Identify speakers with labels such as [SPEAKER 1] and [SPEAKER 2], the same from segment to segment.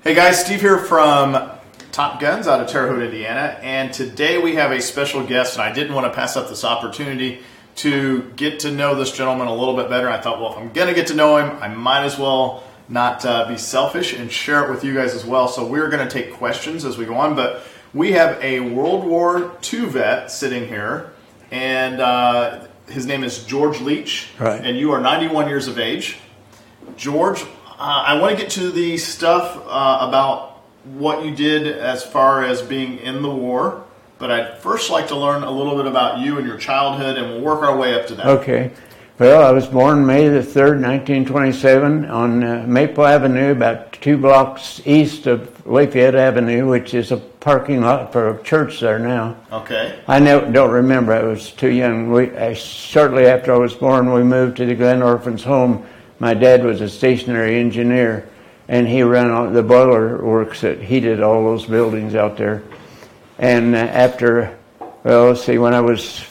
[SPEAKER 1] Hey guys, Steve here from Top Guns out of Terre Haute, Indiana, and today we have a special guest, and I didn't want to pass up this opportunity to get to know this gentleman a little bit better. I thought, well, if I'm going to get to know him, I might as well not be selfish and share it with you guys as well. So we're going to take questions as we go on, but we have a World War II vet sitting here, and his name is George Leach,
[SPEAKER 2] right.
[SPEAKER 1] And you are 91 years of age. George, I want to get to the stuff about what you did as far as being in the war, but I'd first like to learn a little bit about you and your childhood, and we'll work our way up to that.
[SPEAKER 2] Okay. Well, I was born May the 3rd, 1927 on Maple Avenue, about 2 blocks east of Lafayette Avenue, which is a parking lot for a church there now.
[SPEAKER 1] Okay.
[SPEAKER 2] I don't remember. I was too young. Shortly after I was born, we moved to the Glen Orphans home. My dad was a stationary engineer, and he ran all the boiler works that heated all those buildings out there. And after, well, let's see, when I was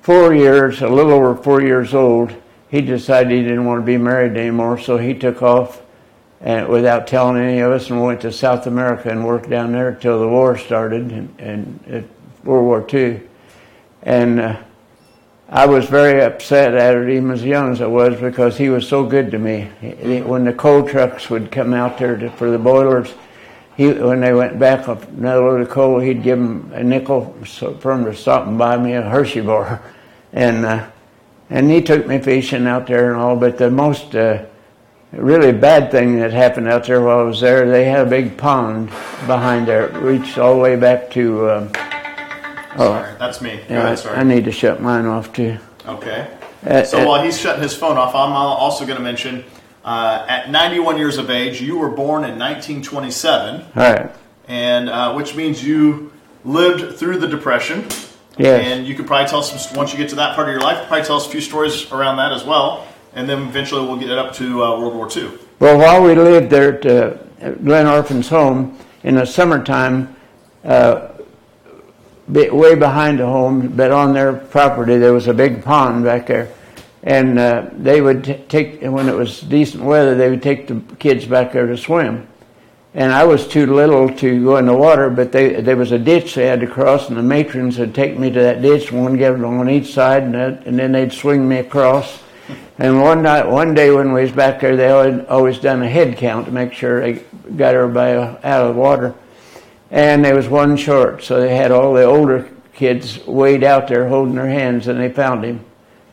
[SPEAKER 2] a little over 4 years old, he decided he didn't want to be married anymore, so he took off and without telling any of us and went to South America and worked down there until the war started, and World War II. And I was very upset at it, even as young as I was, because he was so good to me. When the coal trucks would come out there for the boilers, when they went back with another load of coal, he'd give them a nickel for them to stop and buy me a Hershey bar. And he took me fishing out there and all, but the most really bad thing that happened out there while I was there, they had a big pond behind there. It reached all the way back to...
[SPEAKER 1] Sorry, that's me. Go ahead, sorry.
[SPEAKER 2] I need to shut mine off too.
[SPEAKER 1] Okay. So while he's shutting his phone off, I'm also going to mention, at 91 years of age, you were born in 1927.
[SPEAKER 2] All right.
[SPEAKER 1] And which means you lived through the Depression.
[SPEAKER 2] Yes.
[SPEAKER 1] And you could probably tell us, once you get to that part of your life, probably tell us a few stories around that as well. And then eventually we'll get it up to World War II.
[SPEAKER 2] Well, while we lived there at Glen Orphans home, in the summertime, way behind the home, but on their property, there was a big pond back there. And they would take, when it was decent weather, they would take the kids back there to swim. And I was too little to go in the water, but there was a ditch they had to cross, and the matrons would take me to that ditch, one get on each side, and then they'd swing me across. And one day when we was back there, they always done a head count to make sure they got everybody out of the water. And there was one short, so they had all the older kids wade out there holding their hands, and they found him.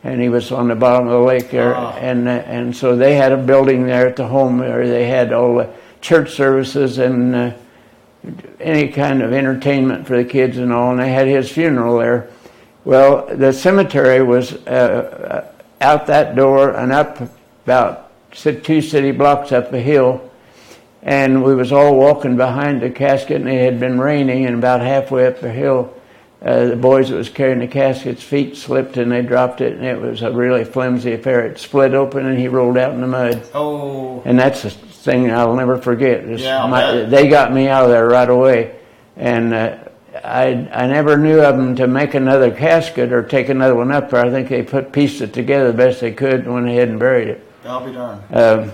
[SPEAKER 2] And he was on the bottom of the lake there. Oh. And so they had a building there at the home where they had all the church services and any kind of entertainment for the kids and all, and they had his funeral there. Well, the cemetery was out that door and up about 2 city blocks up a hill. And we was all walking behind the casket, and it had been raining, and about halfway up the hill, the boys that was carrying the casket's feet slipped, and they dropped it, and it was a really flimsy affair. It split open, and he rolled out in the mud.
[SPEAKER 1] Oh.
[SPEAKER 2] And that's a thing I'll never forget.
[SPEAKER 1] Yeah,
[SPEAKER 2] they got me out of there right away. And I never knew of them to make another casket or take another one up there. I think they pieced it together the best they could and went ahead and buried it.
[SPEAKER 1] I'll be darned.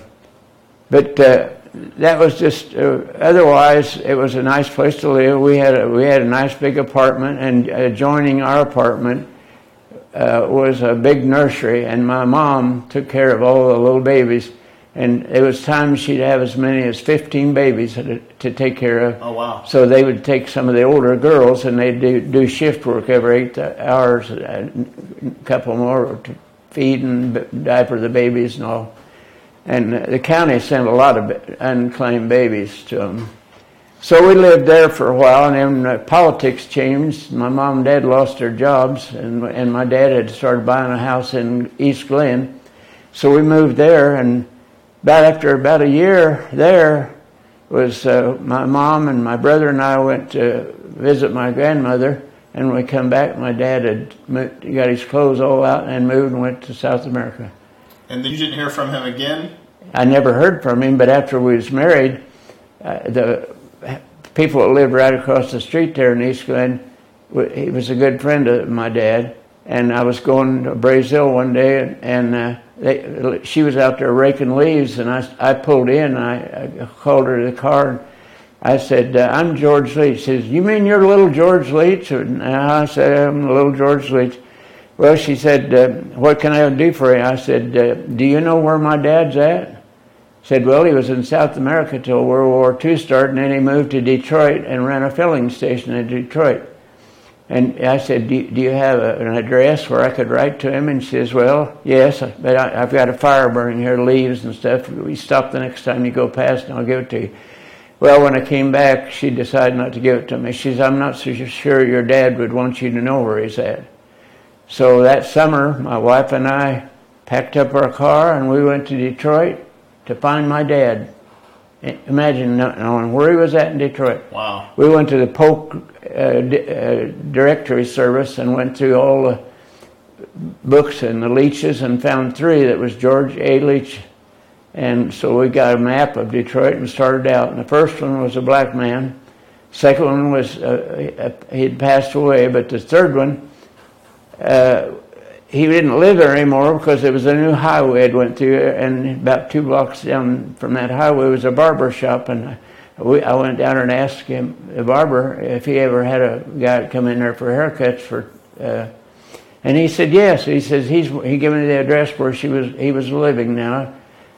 [SPEAKER 2] But that was just, otherwise it was a nice place to live. We had a nice big apartment, and adjoining our apartment was a big nursery, and my mom took care of all the little babies, and there was times she'd have as many as 15 babies to take care of.
[SPEAKER 1] Oh, wow.
[SPEAKER 2] So they would take some of the older girls, and they'd do shift work every 8 hours, a couple more to feed and diaper the babies and all. And the county sent a lot of unclaimed babies to them. So we lived there for a while, and then politics changed. My mom and dad lost their jobs, and my dad had started buying a house in East Glen. So we moved there, and after about a year there, was my mom and my brother and I went to visit my grandmother, and when we come back, my dad had got his clothes all out and moved and went to South America. And
[SPEAKER 1] you didn't hear from him again?
[SPEAKER 2] I never heard from him, but after we was married, the people that lived right across the street there in East Glen, he was a good friend of my dad, and I was going to Brazil one day, and she was out there raking leaves, and I pulled in, and I called her to the car, I said, I'm George Leach. She says, you mean you're little George Leach? And I said, I'm little George Leach. Well, she said, what can I do for you? I said, do you know where my dad's at? Said, well, he was in South America till World War II started, and then he moved to Detroit and ran a filling station in Detroit. And I said, do you have an address where I could write to him? And she says, well, yes, but I've got a fire burning here, leaves and stuff. We stop the next time you go past and I'll give it to you. Well, when I came back, she decided not to give it to me. She says, I'm not so sure your dad would want you to know where he's at. So that summer, my wife and I packed up our car and we went to Detroit to find my dad. Imagine not knowing where he was at in Detroit.
[SPEAKER 1] Wow.
[SPEAKER 2] We went to the Polk directory service and went through all the books and the Leaches and found 3 that was George A. Leach. And so we got a map of Detroit and started out. And the first one was a black man. Second one was, he'd passed away. But the third one, he didn't live there anymore because there was a new highway it went through, and about 2 blocks down from that highway was a barber shop, and I went down there and asked him, the barber, if he ever had a guy come in there for haircuts and he said yes. He says he gave me the address where he was living now,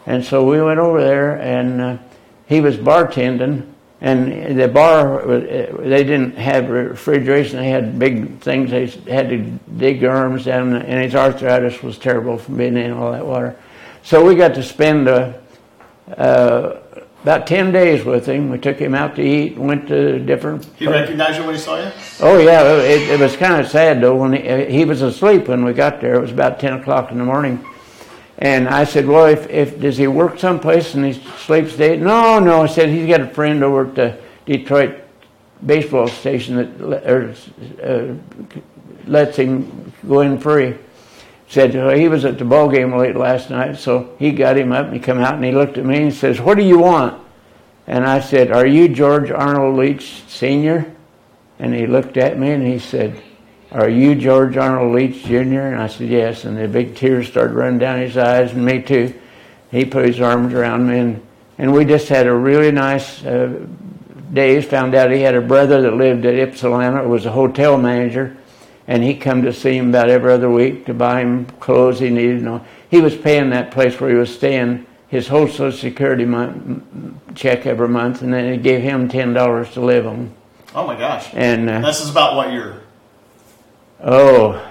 [SPEAKER 2] and so we went over there, and he was bartending. And the bar, they didn't have refrigeration. They had big things. They had to dig their arms down, and his arthritis was terrible from being in all that water. So we got to spend about 10 days with him. We took him out to eat, went to different...
[SPEAKER 1] He recognized you when he saw you?
[SPEAKER 2] Oh, yeah. It was kind of sad, though. When he was asleep when we got there. It was about 10 o'clock in the morning. And I said, well, if does he work someplace and he sleeps day? No. I said, he's got a friend over at the Detroit baseball station that lets him go in free. Said, well, he was at the ball game late last night, so he got him up and he come out and he looked at me and says, what do you want? And I said, are you George Arnold Leach Sr.? And he looked at me and he said, are you George Arnold Leach Jr.? And I said, yes. And the big tears started running down his eyes, and me too. He put his arms around me, and we just had a really nice day. Found out he had a brother that lived at Ypsilanti, was a hotel manager, and he come to see him about every other week to buy him clothes he needed. He was paying that place where he was staying his whole Social Security check every month, and then he gave him $10 to live on.
[SPEAKER 1] Oh, my gosh.
[SPEAKER 2] And
[SPEAKER 1] this is about what year?
[SPEAKER 2] Oh,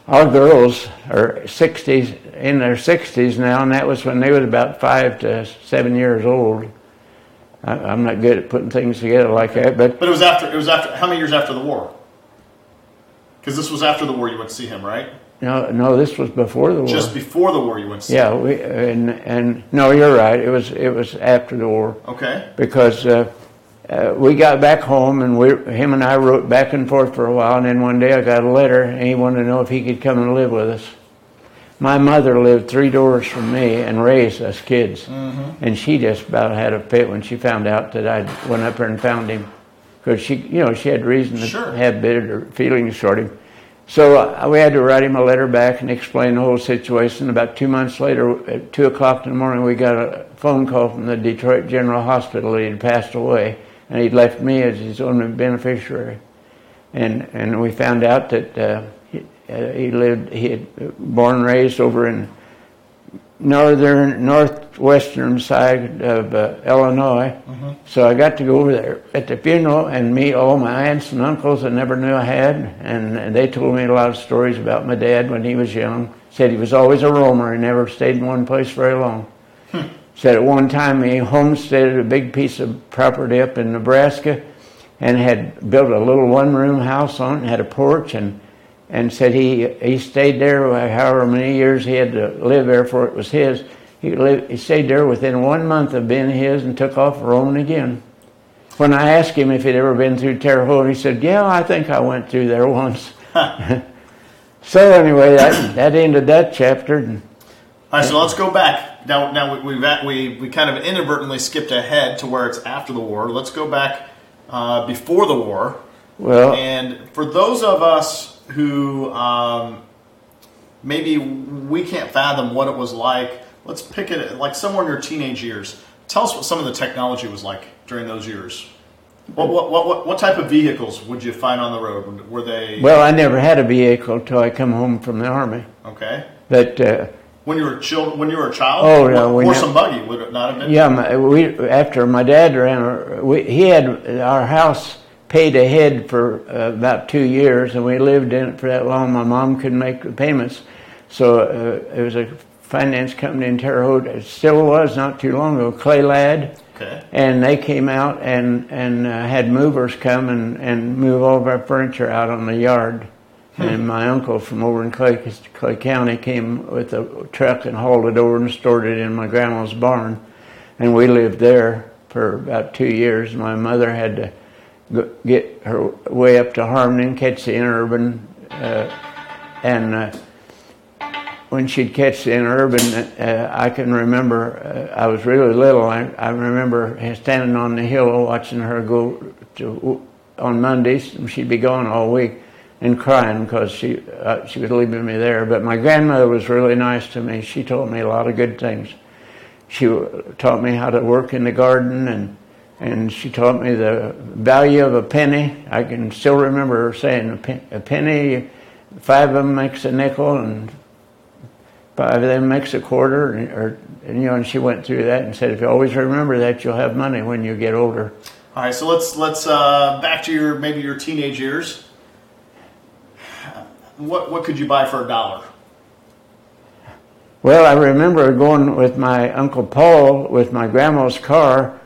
[SPEAKER 2] our girls are in their 60s now, and that was when they was about 5 to 7 years old. I'm not good at putting things together like that, but
[SPEAKER 1] it was after. How many years after the war? Because this was after the war. You went to see him, right?
[SPEAKER 2] No, this was before the war.
[SPEAKER 1] Just before the war, you went to see him.
[SPEAKER 2] Yeah, and no, you're right. It was after the war.
[SPEAKER 1] Okay.
[SPEAKER 2] Because we got back home, and him and I wrote back and forth for a while, and then one day I got a letter, and he wanted to know if he could come and live with us. My mother lived 3 doors from me and raised us kids, and she just about had a fit when she found out that I went up there and found him, because she had reason to have bitter feelings toward him. So we had to write him a letter back and explain the whole situation. About 2 months later, at 2 o'clock in the morning, we got a phone call from the Detroit General Hospital that he had passed away. And he'd left me as his only beneficiary, and we found out that he had born and raised over in northwestern side of Illinois. So I got to go over there at the funeral and meet all my aunts and uncles I never knew I had, and they told me a lot of stories about my dad when he was young. Said he was always a roamer, he never stayed in one place very long. Said at one time he homesteaded a big piece of property up in Nebraska and had built a little one-room house on it and had a porch, and said he stayed there however many years he had to live there before it was his. He stayed there within 1 month of being his and took off roaming again. When I asked him if he'd ever been through Terre Haute, he said, yeah, I think I went through there once. So anyway, that ended that chapter.
[SPEAKER 1] All right, so let's go back. Now we kind of inadvertently skipped ahead to where it's after the war. Let's go back before the war.
[SPEAKER 2] Well,
[SPEAKER 1] and for those of us who maybe we can't fathom what it was like, let's pick it like somewhere in your teenage years. Tell us what some of the technology was like during those years? What type of vehicles would you find on the road? Were they?
[SPEAKER 2] Well, I never had a vehicle till I come home from the Army.
[SPEAKER 1] Okay.
[SPEAKER 2] But
[SPEAKER 1] when you were a child,
[SPEAKER 2] oh no,
[SPEAKER 1] horse and buggy would it not have been?
[SPEAKER 2] Yeah, after my dad he had our house paid ahead for about 2 years, and we lived in it for that long. My mom couldn't make the payments, so it was a finance company in Terre Haute. It still was not too long ago, Clay Ladd.
[SPEAKER 1] Okay.
[SPEAKER 2] And they came out and had movers come and move all of our furniture out on the yard. And my uncle from over in Clay County came with a truck and hauled it over and stored it in my grandma's barn. And we lived there for about 2 years. My mother had to get her way up to Harmon, catch the interurban, and when she'd catch the interurban, I can remember, I was really little, I remember standing on the hill watching her go on Mondays, and she'd be gone all week, and crying because she was leaving me there. But my grandmother was really nice to me. She taught me a lot of good things. She taught me how to work in the garden, and she taught me the value of a penny. I can still remember her saying, a penny, 5 of them makes a nickel, and 5 of them makes a quarter, and she went through that and said, if you always remember that, you'll have money when you get older.
[SPEAKER 1] All right, so let's back to maybe your teenage years. What could you buy for $1?
[SPEAKER 2] Well, I remember going with my Uncle Paul with my grandma's car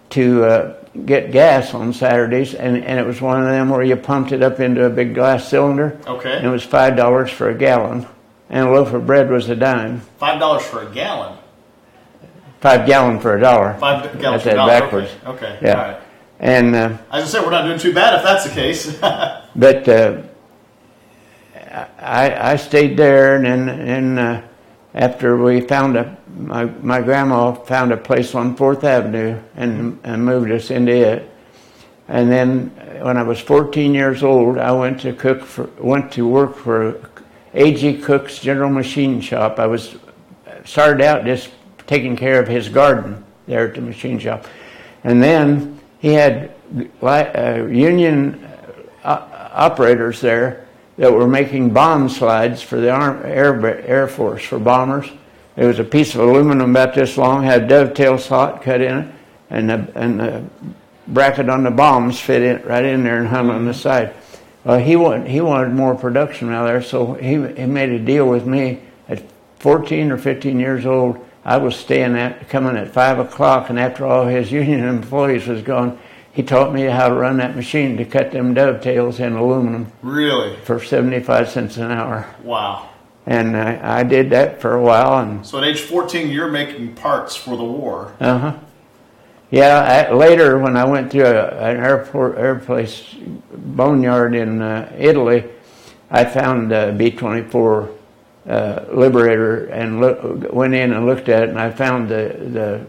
[SPEAKER 2] to get gas on Saturdays, and it was one of them where you pumped it up into a big glass cylinder.
[SPEAKER 1] Okay.
[SPEAKER 2] And it was $5 for a gallon, and a loaf of bread was a dime.
[SPEAKER 1] $5 for a gallon?
[SPEAKER 2] 5 gallon for $1.
[SPEAKER 1] 5 gallons for
[SPEAKER 2] $1.
[SPEAKER 1] backwards. Okay.
[SPEAKER 2] Yeah.
[SPEAKER 1] All right.
[SPEAKER 2] And
[SPEAKER 1] as I said, we're not doing too bad if that's the case.
[SPEAKER 2] But I stayed there, and after we found my grandma found a place on 4th Avenue and moved us into it. And then when I was 14 years old, I went to work for A.G. Cook's General Machine Shop. I started out just taking care of his garden there at the machine shop. And then he had union operators there that were making bomb slides for the Air Force, for bombers. It was a piece of aluminum about this long, had a dovetail slot cut in it, and the bracket on the bombs fit right in there and hung on the side. He wanted more production out there, so he made a deal with me. At 14 or 15 years old, I was coming at 5 o'clock, and after all his union employees was gone, he taught me how to run that machine to cut them dovetails in aluminum.
[SPEAKER 1] Really?
[SPEAKER 2] For 75 cents an hour.
[SPEAKER 1] Wow.
[SPEAKER 2] And I did that for a while.
[SPEAKER 1] So at age 14, you're making parts for the war.
[SPEAKER 2] Uh-huh. Yeah, later when I went to an airplace boneyard in Italy, I found a B-24 Liberator and went in and looked at it, and I found the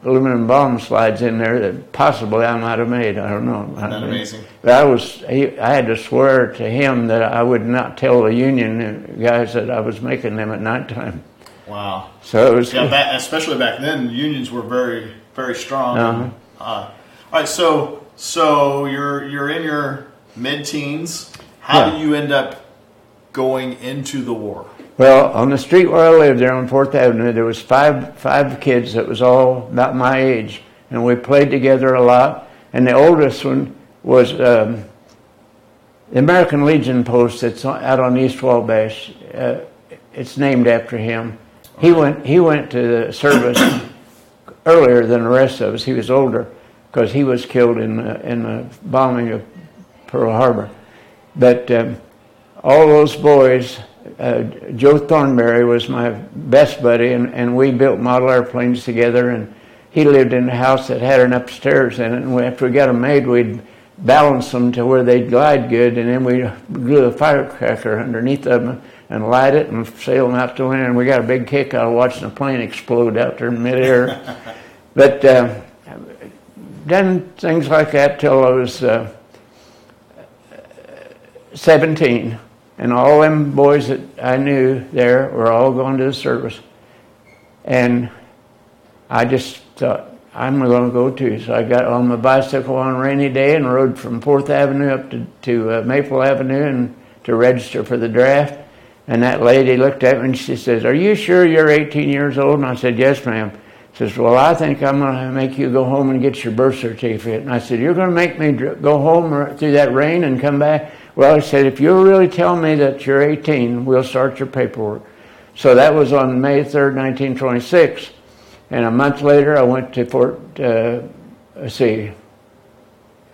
[SPEAKER 2] aluminum bomb slides in there that possibly I might have made. I don't know.
[SPEAKER 1] Isn't that amazing?
[SPEAKER 2] I had to swear to him that I would not tell the union guys that I was making them at nighttime.
[SPEAKER 1] Wow.
[SPEAKER 2] So it was
[SPEAKER 1] especially back then, unions were very, very strong.
[SPEAKER 2] Uh-huh.
[SPEAKER 1] All right, so you're in your mid-teens. How did you end up going into the war?
[SPEAKER 2] Well, on the street where I lived there on 4th Avenue, there was five kids that was all about my age, and we played together a lot. And the oldest one was the American Legion post that's out on East Wabash. It's named after him. He went to the service earlier than the rest of us. He was older because he was killed in the bombing of Pearl Harbor. But all those boys. Joe Thornberry was my best buddy, and we built model airplanes together, and he lived in a house that had an upstairs in it, and after we got them made, we'd balance them to where they'd glide good, and then we glue a firecracker underneath them and light it and sail them out to winter, and we got a big kick out of watching a plane explode out there in midair. But done things like that till I was 17. And all them boys that I knew there were all going to the service. And I just thought, I'm going to go too. So I got on my bicycle on a rainy day and rode from 4th Avenue up to Maple Avenue and to register for the draft. And that lady looked at me and she says, "Are you sure you're 18 years old?" And I said, "Yes, ma'am." She says, "Well, I think I'm going to make you go home and get your birth certificate." And I said, "You're going to make me go home through that rain and come back?" "Well," I said, "if you'll really tell me that you're 18, we'll start your paperwork." So that was on May 3rd, 1926. And a month later, I went to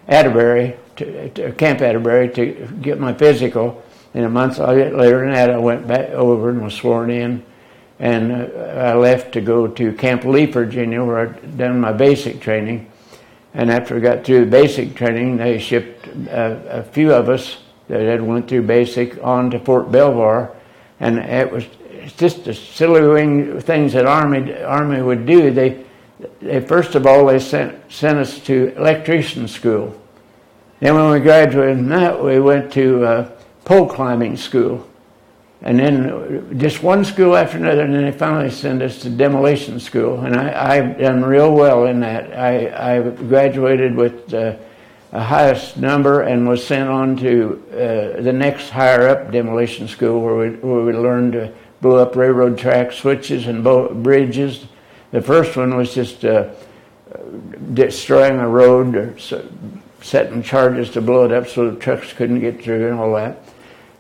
[SPEAKER 2] Atterbury, to Camp Atterbury to get my physical. And a month later than that, I went back over and was sworn in. And I left to go to Camp Lee, Virginia, where I'd done my basic training. And after I got through the basic training, they shipped a few of us that had went through basic on to Fort Belvoir. And it was just the silly things that Army would do. They first of all, they sent us to electrician school. Then when we graduated from that, we went to pole climbing school. And then just one school after another, and then they finally sent us to demolition school. And I've done real well in that. I graduated with the highest number and was sent on to the next higher up demolition school where we learned to blow up railroad track switches and bridges. The first one was just destroying a road or setting charges to blow it up so the trucks couldn't get through and all that.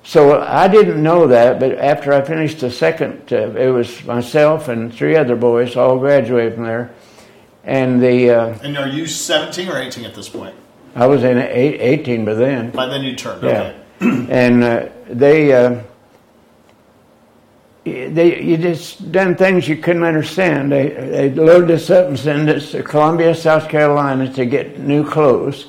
[SPEAKER 2] So I didn't know that, but after I finished the second, it was myself and 3 other boys all graduated from there. And
[SPEAKER 1] and are you 17 or 18 at this point?
[SPEAKER 2] I was in 18 by then.
[SPEAKER 1] By then you turned,
[SPEAKER 2] yeah.
[SPEAKER 1] Okay.
[SPEAKER 2] And you just done things you couldn't understand. They loaded us up and sent us to Columbia, South Carolina to get new clothes.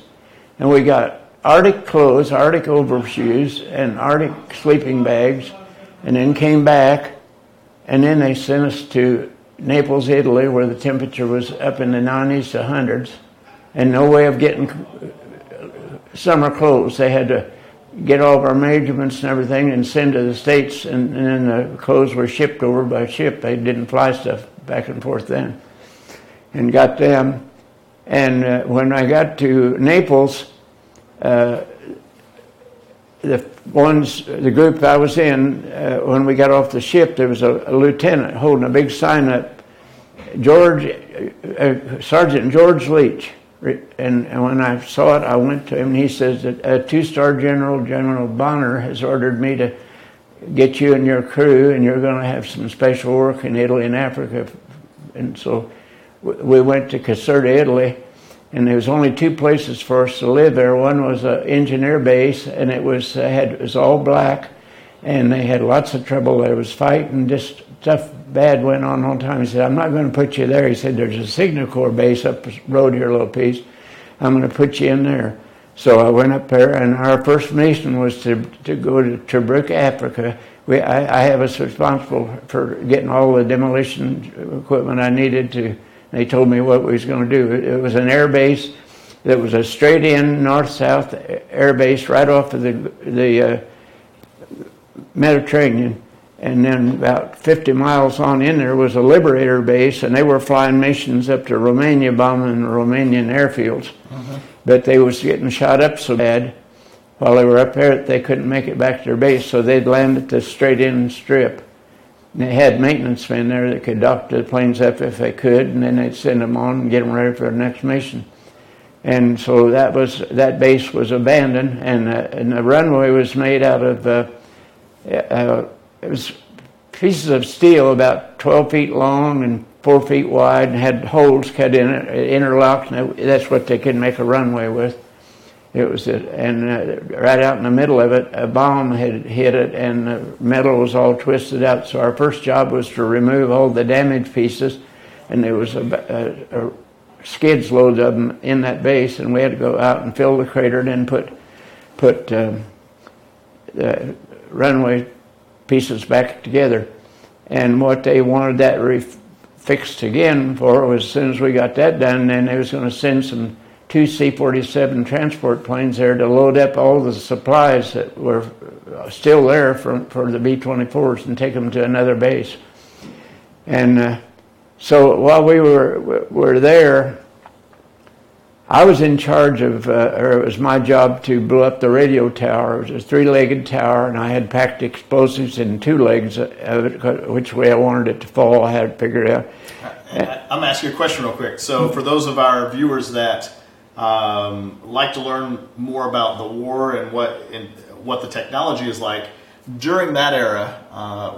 [SPEAKER 2] And we got Arctic clothes, Arctic overshoes, and Arctic sleeping bags, and then came back, and then they sent us to Naples, Italy, where the temperature was up in the 90s to 100s, and no way of getting summer clothes. They had to get all of our measurements and everything and send to the States, and then the clothes were shipped over by ship. They didn't fly stuff back and forth then, and got them. And when I got to Naples, the group I was in, when we got off the ship, there was a lieutenant holding a big sign up, Sergeant George Leach. And when I saw it, I went to him, and he says that a 2-star general, General Bonner, has ordered me to get you and your crew, and you're going to have some special work in Italy and Africa. And so we went to Caserta, Italy. And there was only 2 places for us to live there. One was an engineer base, and it was all black, and they had lots of trouble. There was fighting, just stuff bad went on all the time. He said, "I'm not going to put you there." He said, "There's a Signal Corps base up the road here a little piece. I'm going to put you in there." So I went up there, and our first mission was to go to Tobruk, Africa. I was responsible for getting all the demolition equipment I needed to. They told me what we was going to do. It was an air base that was a straight-in north-south air base right off of the Mediterranean. And then about 50 miles on in there was a Liberator base, and they were flying missions up to Romania, bombing Romanian airfields. Uh-huh. But they was getting shot up so bad while they were up there that they couldn't make it back to their base, so they'd land at the straight-in strip. And they had maintenance men there that could dock the planes up if they could, and then they'd send them on and get them ready for the next mission. And so that base was abandoned, and the runway was made out of it was pieces of steel about 12 feet long and 4 feet wide, and had holes cut in it, interlocked, and that's what they could make a runway with. It was right out in the middle of it, a bomb had hit it, and the metal was all twisted out. So our first job was to remove all the damaged pieces, and there was a skids loads of them in that base, and we had to go out and fill the crater, and then put the runway pieces back together. And what they wanted that fixed again for was, as soon as we got that done, then they was going to send some 2 C-47 transport planes there to load up all the supplies that were still there for the B-24s and take them to another base. And so while we were there, I was in charge of, or it was my job to blow up the radio tower. It was a three-legged tower, and I had packed explosives in two legs of it, which way I wanted it to fall. I had it figured out.
[SPEAKER 1] I'm asking you a question real quick. So for those of our viewers that like to learn more about the war and what the technology is like, during that era,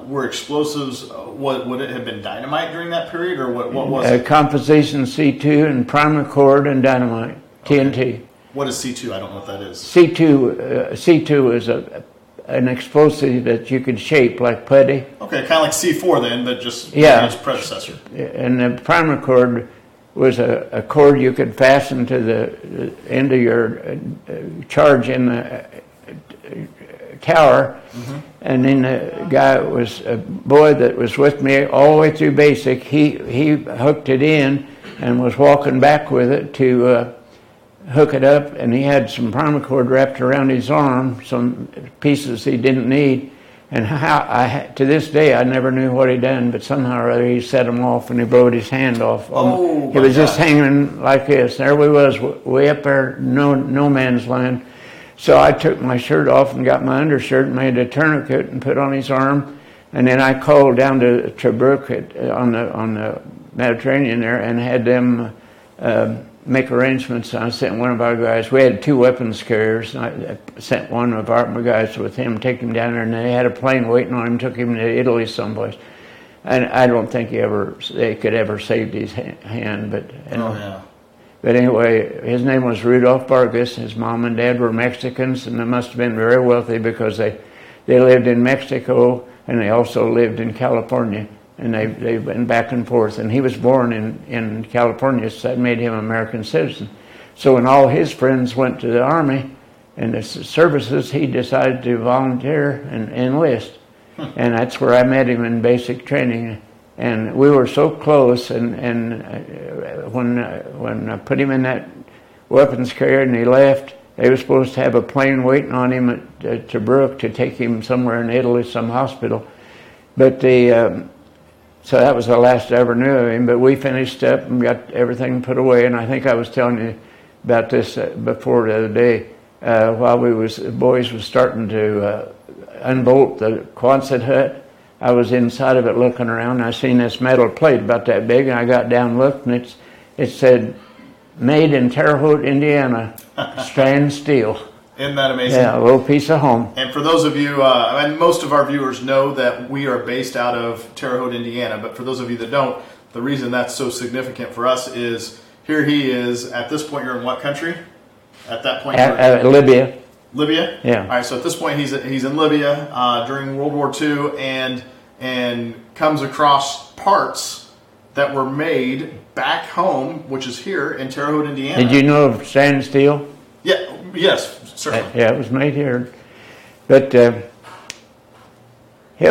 [SPEAKER 1] were explosives, would it have been dynamite during that period, or what was it?
[SPEAKER 2] Composition C2 and primer cord and dynamite, TNT.
[SPEAKER 1] What is C2? I don't know what that is.
[SPEAKER 2] C2 is an explosive that you could shape like putty.
[SPEAKER 1] Okay, kind of like C4 then, but just its predecessor.
[SPEAKER 2] And the primer cord was a cord you could fasten to the end of your charge in the tower. Mm-hmm. And then the guy was a boy that was with me all the way through basic. He hooked it in and was walking back with it to hook it up, and he had some primer cord wrapped around his arm, some pieces he didn't need. And to this day, I never knew what he done, but somehow or other he set him off and he blowed his hand off. He was just hanging like this. There we was, way up there, no man's land. So I took my shirt off and got my undershirt and made a tourniquet and put on his arm. And then I called down to Tobruk on the Mediterranean there and had them make arrangements. I sent one of our guys. We had 2 weapons carriers. I sent one of our guys with him, take him down there, and they had a plane waiting on him, took him to Italy someplace. And I don't think they could ever saved his hand, but But anyway, his name was Rudolph Vargas. His mom and dad were Mexicans, and they must have been very wealthy because they lived in Mexico and they also lived in California. And they've been back and forth. And he was born in California, so that made him an American citizen. So when all his friends went to the Army and the services, he decided to volunteer and enlist. And that's where I met him in basic training. And we were so close, and when I put him in that weapons carrier and he left, they were supposed to have a plane waiting on him at Tobruk to take him somewhere in Italy, some hospital. But so that was the last I ever knew of him. But we finished up and got everything put away. And I think I was telling you about this before the other day, while the boys was starting to unbolt the Quonset hut. I was inside of it looking around, and I seen this metal plate about that big, and I got down and looked, and it said, "Made in Terre Haute, Indiana, strand steel."
[SPEAKER 1] Isn't that amazing?
[SPEAKER 2] Yeah, a little piece of home.
[SPEAKER 1] And for those of you, and most of our viewers know that we are based out of Terre Haute, Indiana, but for those of you that don't, the reason that's so significant for us is here he is. At this point, you're in what country? At that point,
[SPEAKER 2] Libya.
[SPEAKER 1] Libya?
[SPEAKER 2] Yeah.
[SPEAKER 1] All right, so at this point, he's in Libya during World War II and comes across parts that were made back home, which is here in Terre Haute, Indiana.
[SPEAKER 2] Did you know of strand steel?
[SPEAKER 1] Yeah, yes, certainly.
[SPEAKER 2] Yeah, it was made here. But it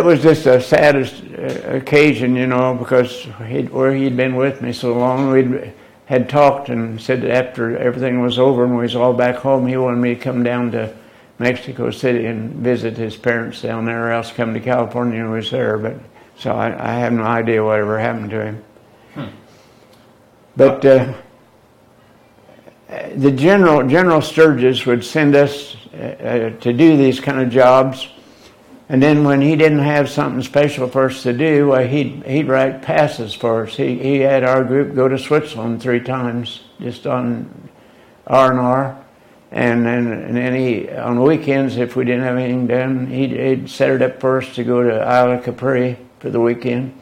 [SPEAKER 2] was just the saddest occasion, because where he'd been with me so long, we had talked and said that after everything was over and we was all back home, he wanted me to come down to Mexico City and visit his parents down there, or else come to California and was there. But so I have no idea whatever happened to him. But the General Sturgis would send us to do these kind of jobs, and then when he didn't have something special for us to do, he'd write passes for us. He had our group go to Switzerland 3 times just on R&R. And then he, on weekends, if we didn't have anything done, he'd set it up for us to go to Isle of Capri for the weekend.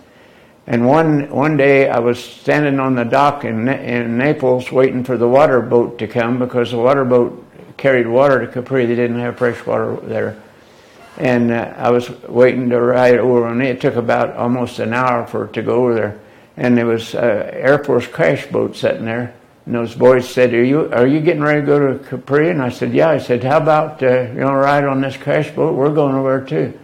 [SPEAKER 2] And one day I was standing on the dock in Naples waiting for the water boat to come, because the water boat carried water to Capri. They didn't have fresh water there. And I was waiting to ride over, and it took about almost an hour for it to go over there. And there was an Air Force crash boat sitting there. And those boys said, are you getting ready to go to Capri? And I said, yeah. I said, how about, ride on this crash boat? We're going over too.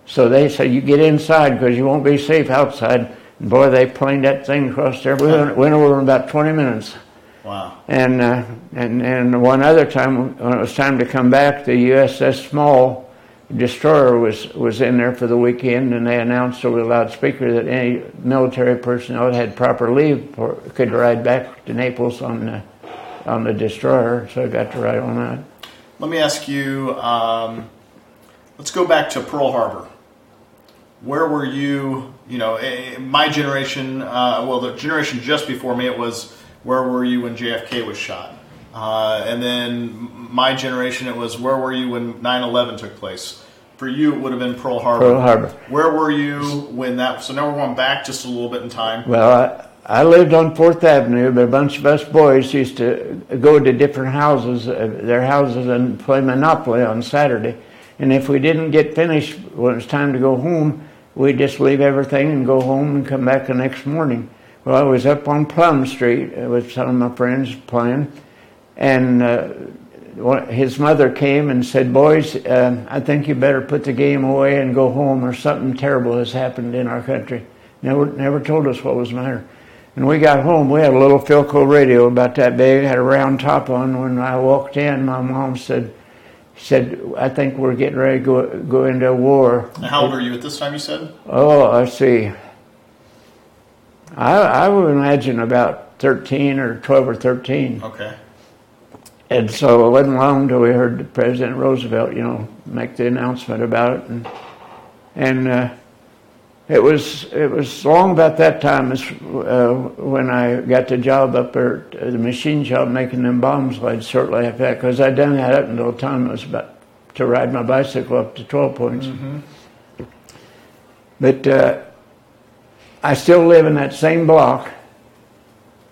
[SPEAKER 2] So they said, you get inside because you won't be safe outside. And boy, they planed that thing across there. We went over in about 20 minutes.
[SPEAKER 1] Wow.
[SPEAKER 2] And one other time, when it was time to come back, the USS Small destroyer was in there for the weekend, and they announced over the loudspeaker that any military personnel that had proper leave could ride back to Naples on on the destroyer, so I got to ride on that.
[SPEAKER 1] Let me ask you, let's go back to Pearl Harbor. Where were you, my generation, the generation just before me, it was, where were you when JFK was shot? And then my generation, it was, where were you when 9/11 took place? For you, it would have been Pearl Harbor.
[SPEAKER 2] Pearl Harbor.
[SPEAKER 1] Where were you when that, so now we're going back just a little bit in time.
[SPEAKER 2] Well, I lived on 4th Avenue, but a bunch of us boys used to go to different houses, their houses, and play Monopoly on Saturday. And if we didn't get finished when it was time to go home, we'd just leave everything and go home and come back the next morning. Well, I was up on Plum Street with some of my friends playing, and his mother came and said, "Boys, I think you better put the game away and go home, or something terrible has happened in our country." Never told us what was the matter. And we got home. We had a little Philco radio about that big, had a round top on. When I walked in, my mom said, "I think we're getting ready to go into a war."
[SPEAKER 1] And how old were you at this time, you said?
[SPEAKER 2] Oh, I see. I would imagine about 13 or 12 or 13.
[SPEAKER 1] Okay.
[SPEAKER 2] And so it wasn't long until we heard President Roosevelt, make the announcement about it. And it was long about that time as when I got the job up there at the machine shop making them bomb slides shortly after that, because I'd done that up until the time it was about to ride my bicycle up to 12 points.
[SPEAKER 1] Mm-hmm.
[SPEAKER 2] But I still live in that same block.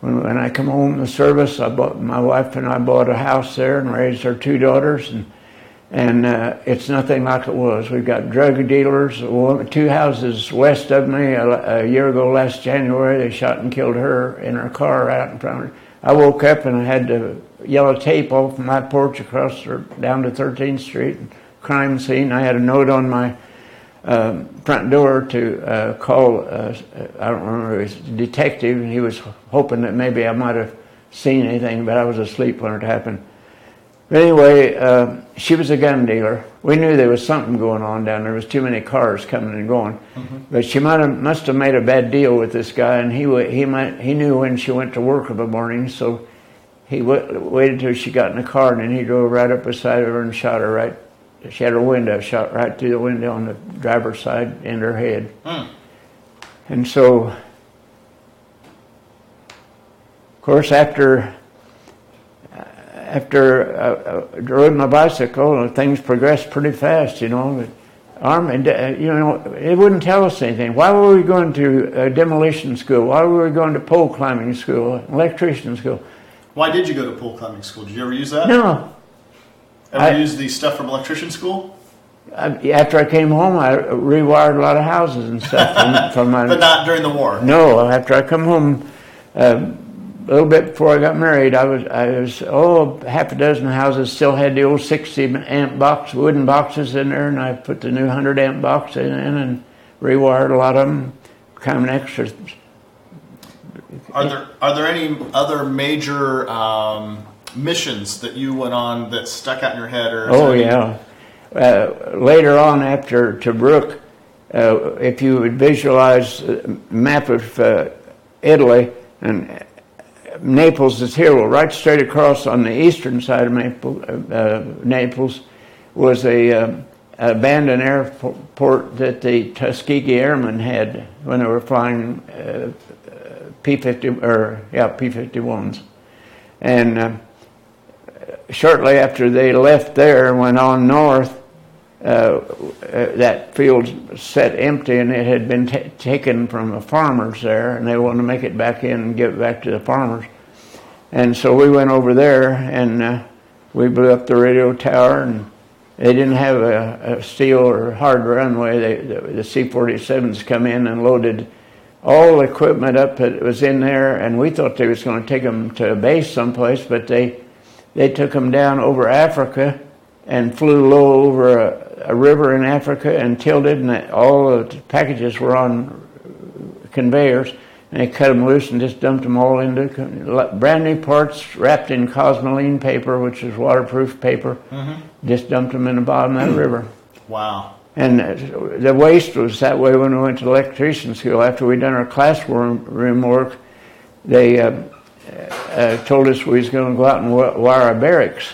[SPEAKER 2] When I come home from the service, my wife and I bought a house there and raised our 2 daughters, and it's nothing like it was. We've got drug dealers. 2 houses west of me. A year ago, last January, they shot and killed her in her car out in front of her. I woke up and I had the yellow tape off my porch across down to 13th Street, crime scene. I had a note on my front door to call, I don't remember, it was a detective, and he was hoping that maybe I might have seen anything, but I was asleep when it happened. But anyway, she was a gun dealer. We knew there was something going on down there. There was too many cars coming and going. Mm-hmm. But she must have made a bad deal with this guy, and he knew when she went to work in the morning, so he waited till she got in the car, and then he drove right up beside her and shot her right. She had her window shot right through the window on the driver's side in her head. Mm. And so, of course, after I rode my bicycle, things progressed pretty fast, But Army, it wouldn't tell us anything. Why were we going to demolition school? Why were we going to pole climbing school, electrician school?
[SPEAKER 1] Why did you go to pole climbing school? Did you ever use that?
[SPEAKER 2] No.
[SPEAKER 1] Ever use the stuff from electrician school?
[SPEAKER 2] After I came home, I rewired a lot of houses and stuff from my.
[SPEAKER 1] But not during the war.
[SPEAKER 2] No, after I come home, a little bit before I got married, I was half a dozen houses still had the old 60 amp wooden boxes in there, and I put the new 100 amp box in and rewired a lot of them, kind of an extra.
[SPEAKER 1] Are there any other major missions that you went on that stuck out in your head?
[SPEAKER 2] Yeah. Later on, after Tobruk, if you would visualize a map of Italy, and Naples is here, well, right straight across on the eastern side of Naples was a abandoned airport that the Tuskegee Airmen had when they were flying P-51s. And shortly after they left there and went on north, that field sat empty, and it had been taken from the farmers there, and they wanted to make it back in and give it back to the farmers. And so we went over there, and we blew up the radio tower, and they didn't have a steel or hard runway. The C-47s come in and loaded all the equipment up that was in there, and we thought they was going to take them to a base someplace, but they took them down over Africa and flew low over a river in Africa and tilted, and all the packages were on conveyors, and they cut them loose and just dumped them all into brand new parts wrapped in cosmoline paper, which is waterproof paper. Mm-hmm. Just dumped them in the bottom of that river.
[SPEAKER 1] Wow.
[SPEAKER 2] And the waste was that way when we went to electrician school. After we'd done our classroom work, they told us we was going to go out and wire our barracks.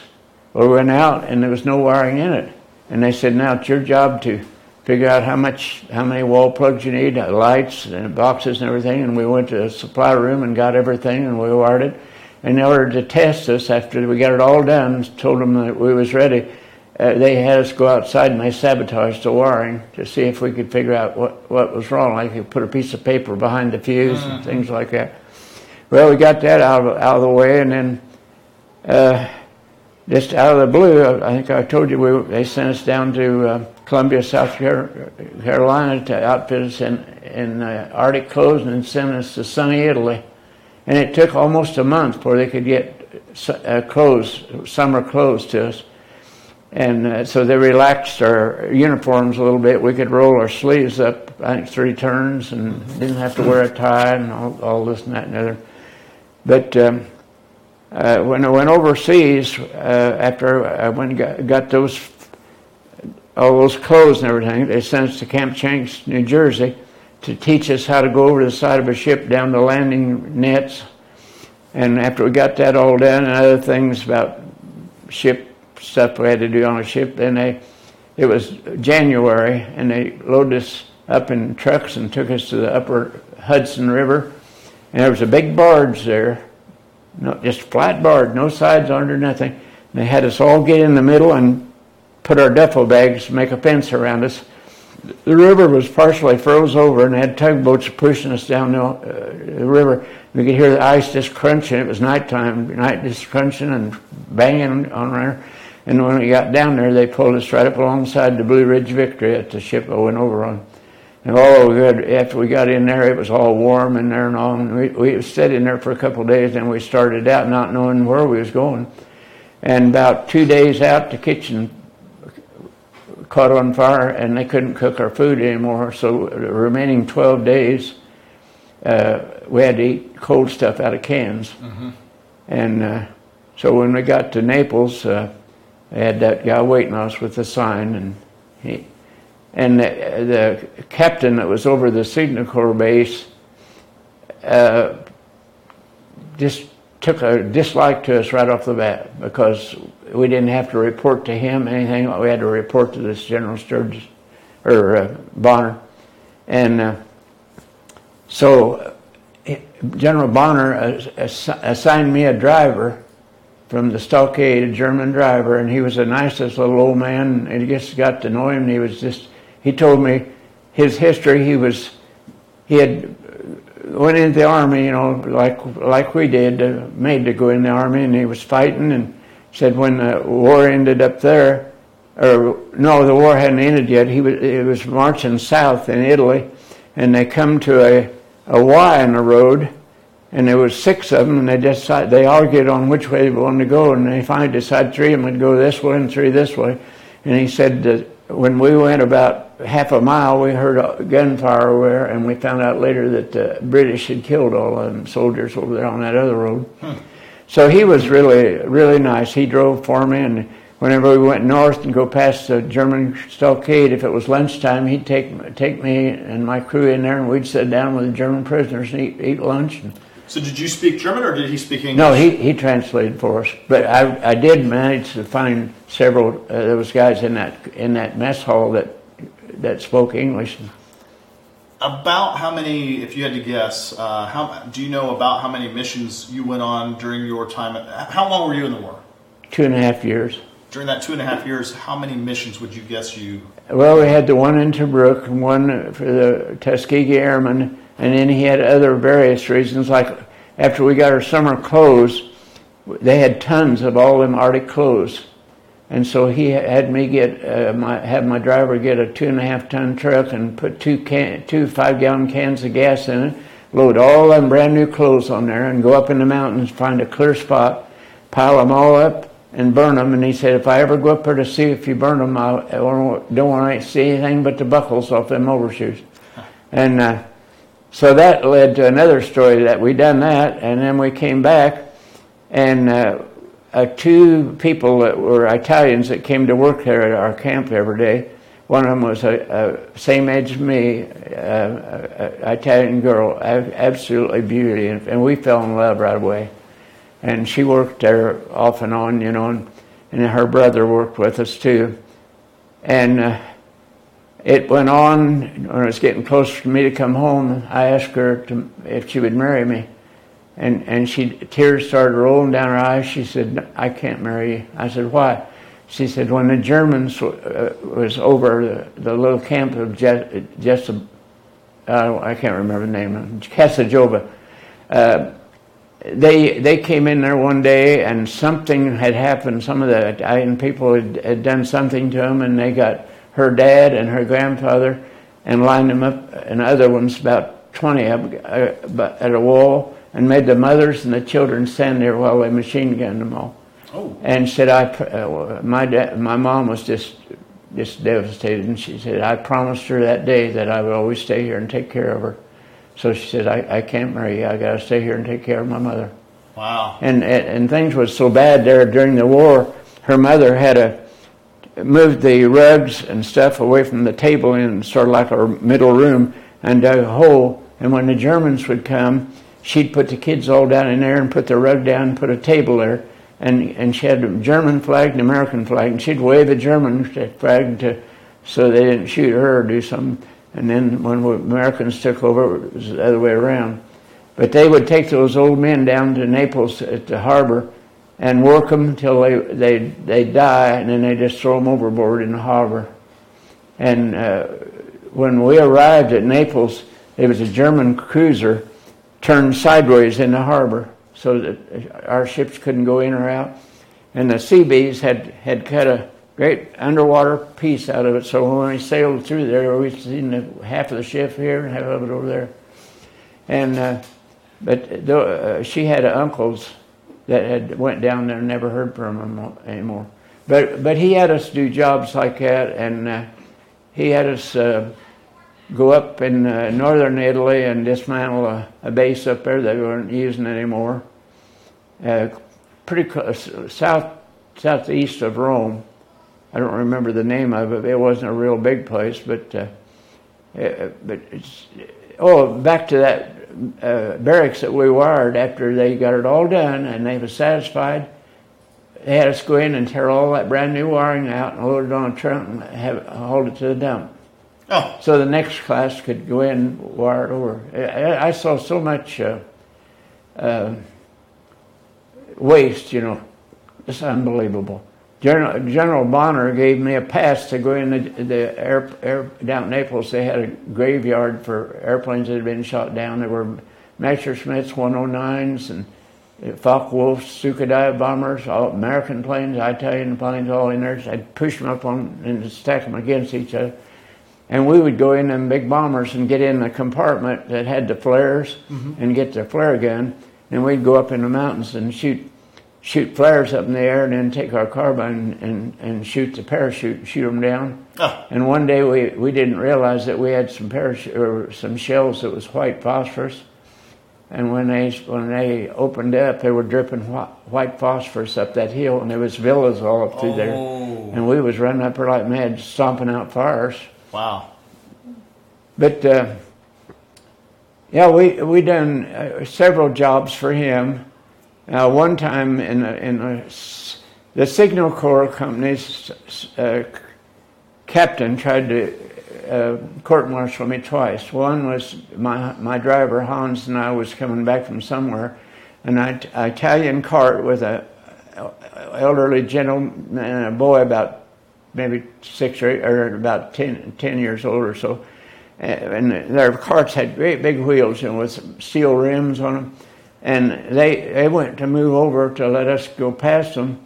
[SPEAKER 2] Well, we went out and there was no wiring in it. And they said, now it's your job to figure out how many wall plugs you need, lights and boxes and everything. And we went to the supply room and got everything and we wired it. And in order to test us, after we got it all done and told them that we was ready, they had us go outside and they sabotaged the wiring to see if we could figure out what was wrong. Like you put a piece of paper behind the fuse and things like that. Well, we got that out of the way, and then just out of the blue, I think I told you, they sent us down to Columbia, South Carolina to outfit us in Arctic clothes and then send us to sunny Italy. And it took almost a month before they could get clothes, summer clothes to us. And so they relaxed our uniforms a little bit. We could roll our sleeves up, I think, 3 turns and didn't have to wear a tie and all this and that and other. But when I went overseas, after I went and got all those clothes and everything, they sent us to Camp Shanks, New Jersey, to teach us how to go over the side of a ship down the landing nets. And after we got that all done and other things about ship stuff we had to do on a ship, then it was January, and they loaded us up in trucks and took us to the upper Hudson River. And there was a big barge there, just flat barge, no sides on it or nothing. And they had us all get in the middle and put our duffel bags, make a fence around us. The river was partially froze over, and they had tugboats pushing us down the river. We could hear the ice just crunching. It was nighttime, night just crunching and banging on there. And when we got down there, they pulled us right up alongside the Blue Ridge Victory at the ship I went over on. And after we got in there, it was all warm in there and all. And we stayed in there for a couple of days, and we started out not knowing where we was going. And about 2 days out, the kitchen caught on fire, and they couldn't cook our food anymore. So the remaining 12 days, we had to eat cold stuff out of cans. Mm-hmm. And so when we got to Naples, they had that guy waiting on us with the sign, and the captain that was over the Signal Corps base just took a dislike to us right off the bat, because we didn't have to report to him anything. We had to report to this General Sturgis, or Bonner. And so General Bonner assigned me a driver from the stockade, a German driver, and he was the nicest little old man. And I just got to know him. He told me his history. He had went into the army, you know, like we did, made to go in the army, and he was fighting, and said when the war ended up there, or no, the war hadn't ended yet. He was marching south in Italy, and they come to a Y in the road, and there was 6 of them, and they argued on which way they wanted to go, and they finally decided 3 of them would go this way and 3 this way. And he said that when we went about half a mile, we heard gunfire over there, and we found out later that the British had killed all of them soldiers over there on that other road. So he was really, really nice. He drove for me, and whenever we went north and go past the German stockade, if it was lunchtime, he'd take me and my crew in there, and we'd sit down with the German prisoners and eat lunch.
[SPEAKER 1] So did you speak German, or did he speak English?
[SPEAKER 2] No, he translated for us. But I did manage to find several. There was guys in that mess hall that spoke English.
[SPEAKER 1] About how many, if you had to guess, do you know about how many missions you went on during your time? How long were you in the war?
[SPEAKER 2] 2.5 years.
[SPEAKER 1] During that 2.5 years, how many missions would you guess you?
[SPEAKER 2] Well, we had the one in Tobruk and one for the Tuskegee Airmen. And then he had other various reasons, like after we got our summer clothes, they had tons of all them Arctic clothes. And so he had me have my driver get a 2.5-ton truck and put 2 5-gallon cans of gas in it, load all them brand new clothes on there, and go up in the mountains, find a clear spot, pile them all up, and burn them. And he said, if I ever go up there to see if you burn them, I don't want to see anything but the buckles off them overshoes. And so that led to another story that we done that, and then we came back, and 2 people that were Italians that came to work there at our camp every day. One of them was a same age as me, Italian girl, absolutely beauty, and we fell in love right away. and she worked there off and on, you know, and her brother worked with us too. And it went on. When it was getting closer for me to come home, I asked her if she would marry me. And tears started rolling down her eyes. She said, "I can't marry you." I said, "Why?" She said, "When the Germans was over the little camp of I can't remember the name, Casajova, they came in there one day, and something had happened. Some of the Italian people had done something to them, and they got her dad and her grandfather and lined them up, and other ones, about 20 of them, at a wall, and made the mothers and the children stand there while they machine gunned them all."
[SPEAKER 1] Oh.
[SPEAKER 2] And said, my mom was just devastated, and she said, "I promised her that day that I would always stay here and take care of her." So she said, I can't marry you. I got to stay here and take care of my mother."
[SPEAKER 1] Wow.
[SPEAKER 2] And things was so bad there during the war. Her mother had to move the rugs and stuff away from the table in sort of like our middle room and dug a hole. And when the Germans would come, she'd put the kids all down in there and put the rug down and put a table there. And she had a German flag and American flag, and she'd wave a German flag so they didn't shoot her or do something. And then when Americans took over, it was the other way around. But they would take those old men down to Naples at the harbor and work them until they die, and then they just throw them overboard in the harbor. And when we arrived at Naples, there was a German cruiser turned sideways in the harbor, so that our ships couldn't go in or out. And the Seabees had cut a great underwater piece out of it, so when we sailed through there, we seen half of the ship here and half of it over there. And but she had uncles that had went down there and never heard from him anymore. But he had us do jobs like that, and he had us go up in northern Italy and dismantle a base up there that we weren't using anymore. Pretty close, southeast of Rome. I don't remember the name of it. It wasn't a real big place, but back to that barracks that we wired. After they got it all done and they were satisfied, they had us go in and tear all that brand new wiring out and load it on a truck and haul it to the dump.
[SPEAKER 1] Oh.
[SPEAKER 2] So the next class could go in and wire it over. I saw so much waste, you know. It's unbelievable. General Bonner gave me a pass to go in the air down in Naples. They had a graveyard for airplanes that had been shot down. There were Messerschmitts 109s and Focke-Wulfs, Sukhoi bombers, all American planes, Italian planes, all in there. So I'd push them up on and stack them against each other. And we would go in them big bombers and get in the compartment that had the flares and get the flare gun. And we'd go up in the mountains and shoot flares up in the air, and then take our carbine and shoot the parachute, shoot them down. Oh. And one day we didn't realize that we had some shells that was white phosphorus. And when they opened up, they were dripping white phosphorus up that hill, and there was villas all up through there. And we was running up there like mad, stomping out fires.
[SPEAKER 1] Wow.
[SPEAKER 2] But we done several jobs for him. One time in the Signal Corps company's captain tried to court-martial me twice. One was my driver, Hans, and I was coming back from somewhere, and an Italian cart with a elderly gentleman and a boy about maybe 6 or 8, or about 10 years old or so. And their carts had great big wheels, and with steel rims on them. And they went to move over to let us go past them,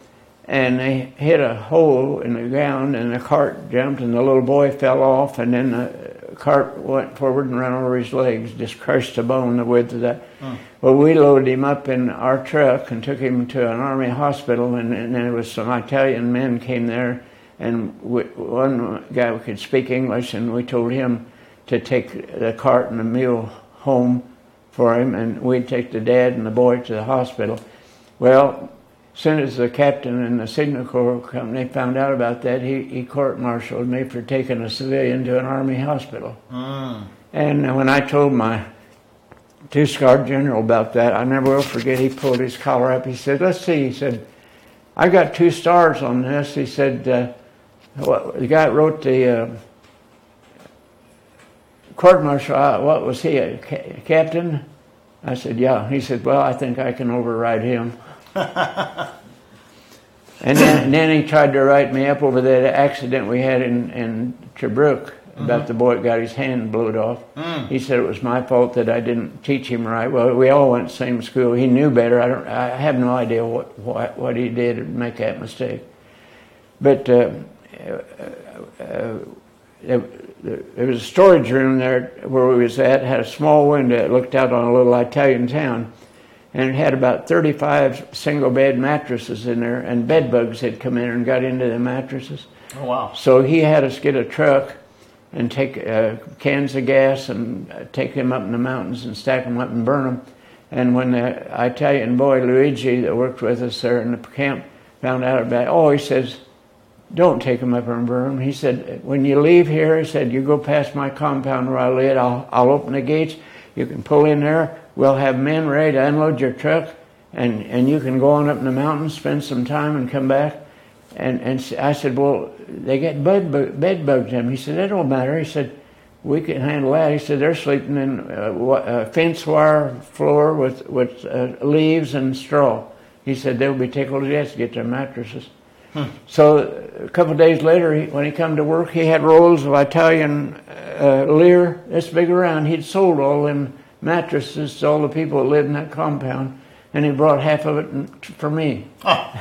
[SPEAKER 2] and they hit a hole in the ground, and the cart jumped, and the little boy fell off, and then the cart went forward and ran over his legs, just crushed the bone the width of that. Well, we loaded him up in our truck and took him to an army hospital, and there was some Italian men came there, and one guy could speak English, and we told him to take the cart and the mule home for him, and we'd take the dad and the boy to the hospital. Well, as soon as the captain in the Signal Corps company found out about that, he court-martialed me for taking a civilian to an army hospital. And when I told my two-star general about that. I never will forget, he pulled his collar up. He said, let's see, he said, I got 2 stars on this. He said, the guy that wrote the court-martial, what was he, a captain? I said, yeah. He said, well, I think I can override him. And then he tried to write me up over that accident we had in Tobruk about the boy that got his hand blowed off. He said it was my fault that I didn't teach him right. Well, we all went to the same school. He knew better. I have no idea what he did to make that mistake. But there was a storage room there where we was at. It had a small window that looked out on a little Italian town. And it had about 35 single-bed mattresses in there, and bed bugs had come in and got into the mattresses.
[SPEAKER 1] Oh, wow.
[SPEAKER 2] So he had us get a truck and take cans of gas and take them up in the mountains and stack them up and burn them. And when the Italian boy, Luigi, that worked with us there in the camp, found out about it, he says, don't take them up and burn them. He said, when you leave here, he said, you go past my compound where I live, I'll open the gates, you can pull in there, we'll have men ready to unload your truck, and you can go on up in the mountains, spend some time, and come back. And I said, well, they get bed bugs in them. He said, that don't matter. He said, we can handle that. He said, they're sleeping in a fence wire floor with leaves and straw. He said, they'll be tickled to death to get their mattresses. So a couple of days later, when he come to work, he had rolls of Italian lire this big around. He'd sold all them mattresses to all the people that lived in that compound, and he brought half of it for me. Oh.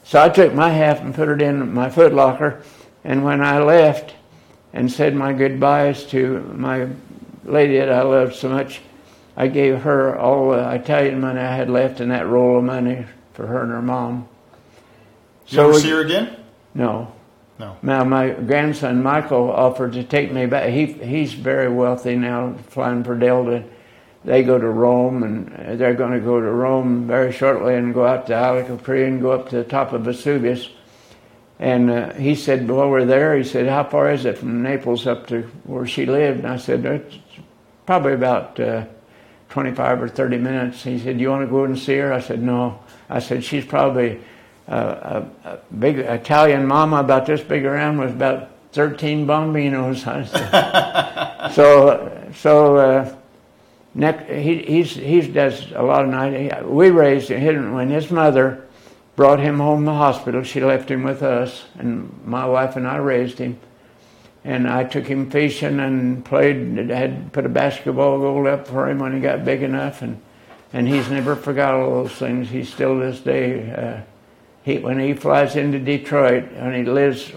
[SPEAKER 2] So I took my half and put it in my foot locker, and when I left and said my goodbyes to my lady that I loved so much, I gave her all the Italian money I had left in that roll of money for her and her mom.
[SPEAKER 1] You ever see her again?
[SPEAKER 2] No.
[SPEAKER 1] No.
[SPEAKER 2] Now, my grandson Michael offered to take me back. He's very wealthy now, flying for Delta. They go to Rome, and they're going to go to Rome very shortly and go out to Isle Capri and go up to the top of Vesuvius. And he said, while we're there, he said, how far is it from Naples up to where she lived? And I said, it's probably about 25 or 30 minutes. He said, you want to go and see her? I said, no. I said, she's probably a big Italian mama about this big around with about 13 bombinos. I said. He does a lot of night. We raised him when his mother brought him home from the hospital. She left him with us, and my wife and I raised him. And I took him fishing and had put a basketball goal up for him when he got big enough, and he's never forgot all those things. He's still this day. When he flies into Detroit, and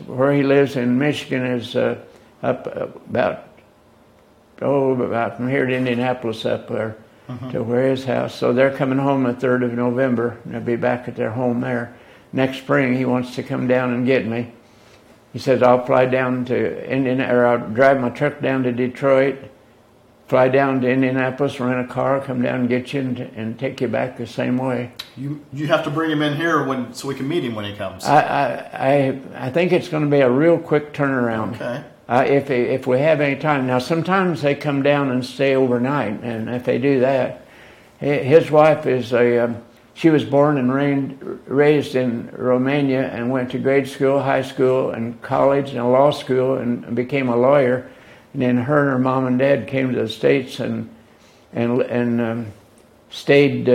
[SPEAKER 2] where he lives in Michigan is up about from here to Indianapolis up there to where his house. So they're coming home the 3rd of November, and they'll be back at their home there. Next spring, he wants to come down and get me. He says, I'll fly down to I'll drive my truck down to Detroit, fly down to Indianapolis, rent a car, come down and get you and take you back the same way.
[SPEAKER 1] You have to bring him in here so we can meet him when he comes.
[SPEAKER 2] I think it's going to be a real quick turnaround.
[SPEAKER 1] Okay.
[SPEAKER 2] If we have any time. Now, sometimes they come down and stay overnight, and if they do that, his wife is she was born and raised in Romania and went to grade school, high school, and college, and law school, and became a lawyer. And then her and her mom and dad came to the States and stayed,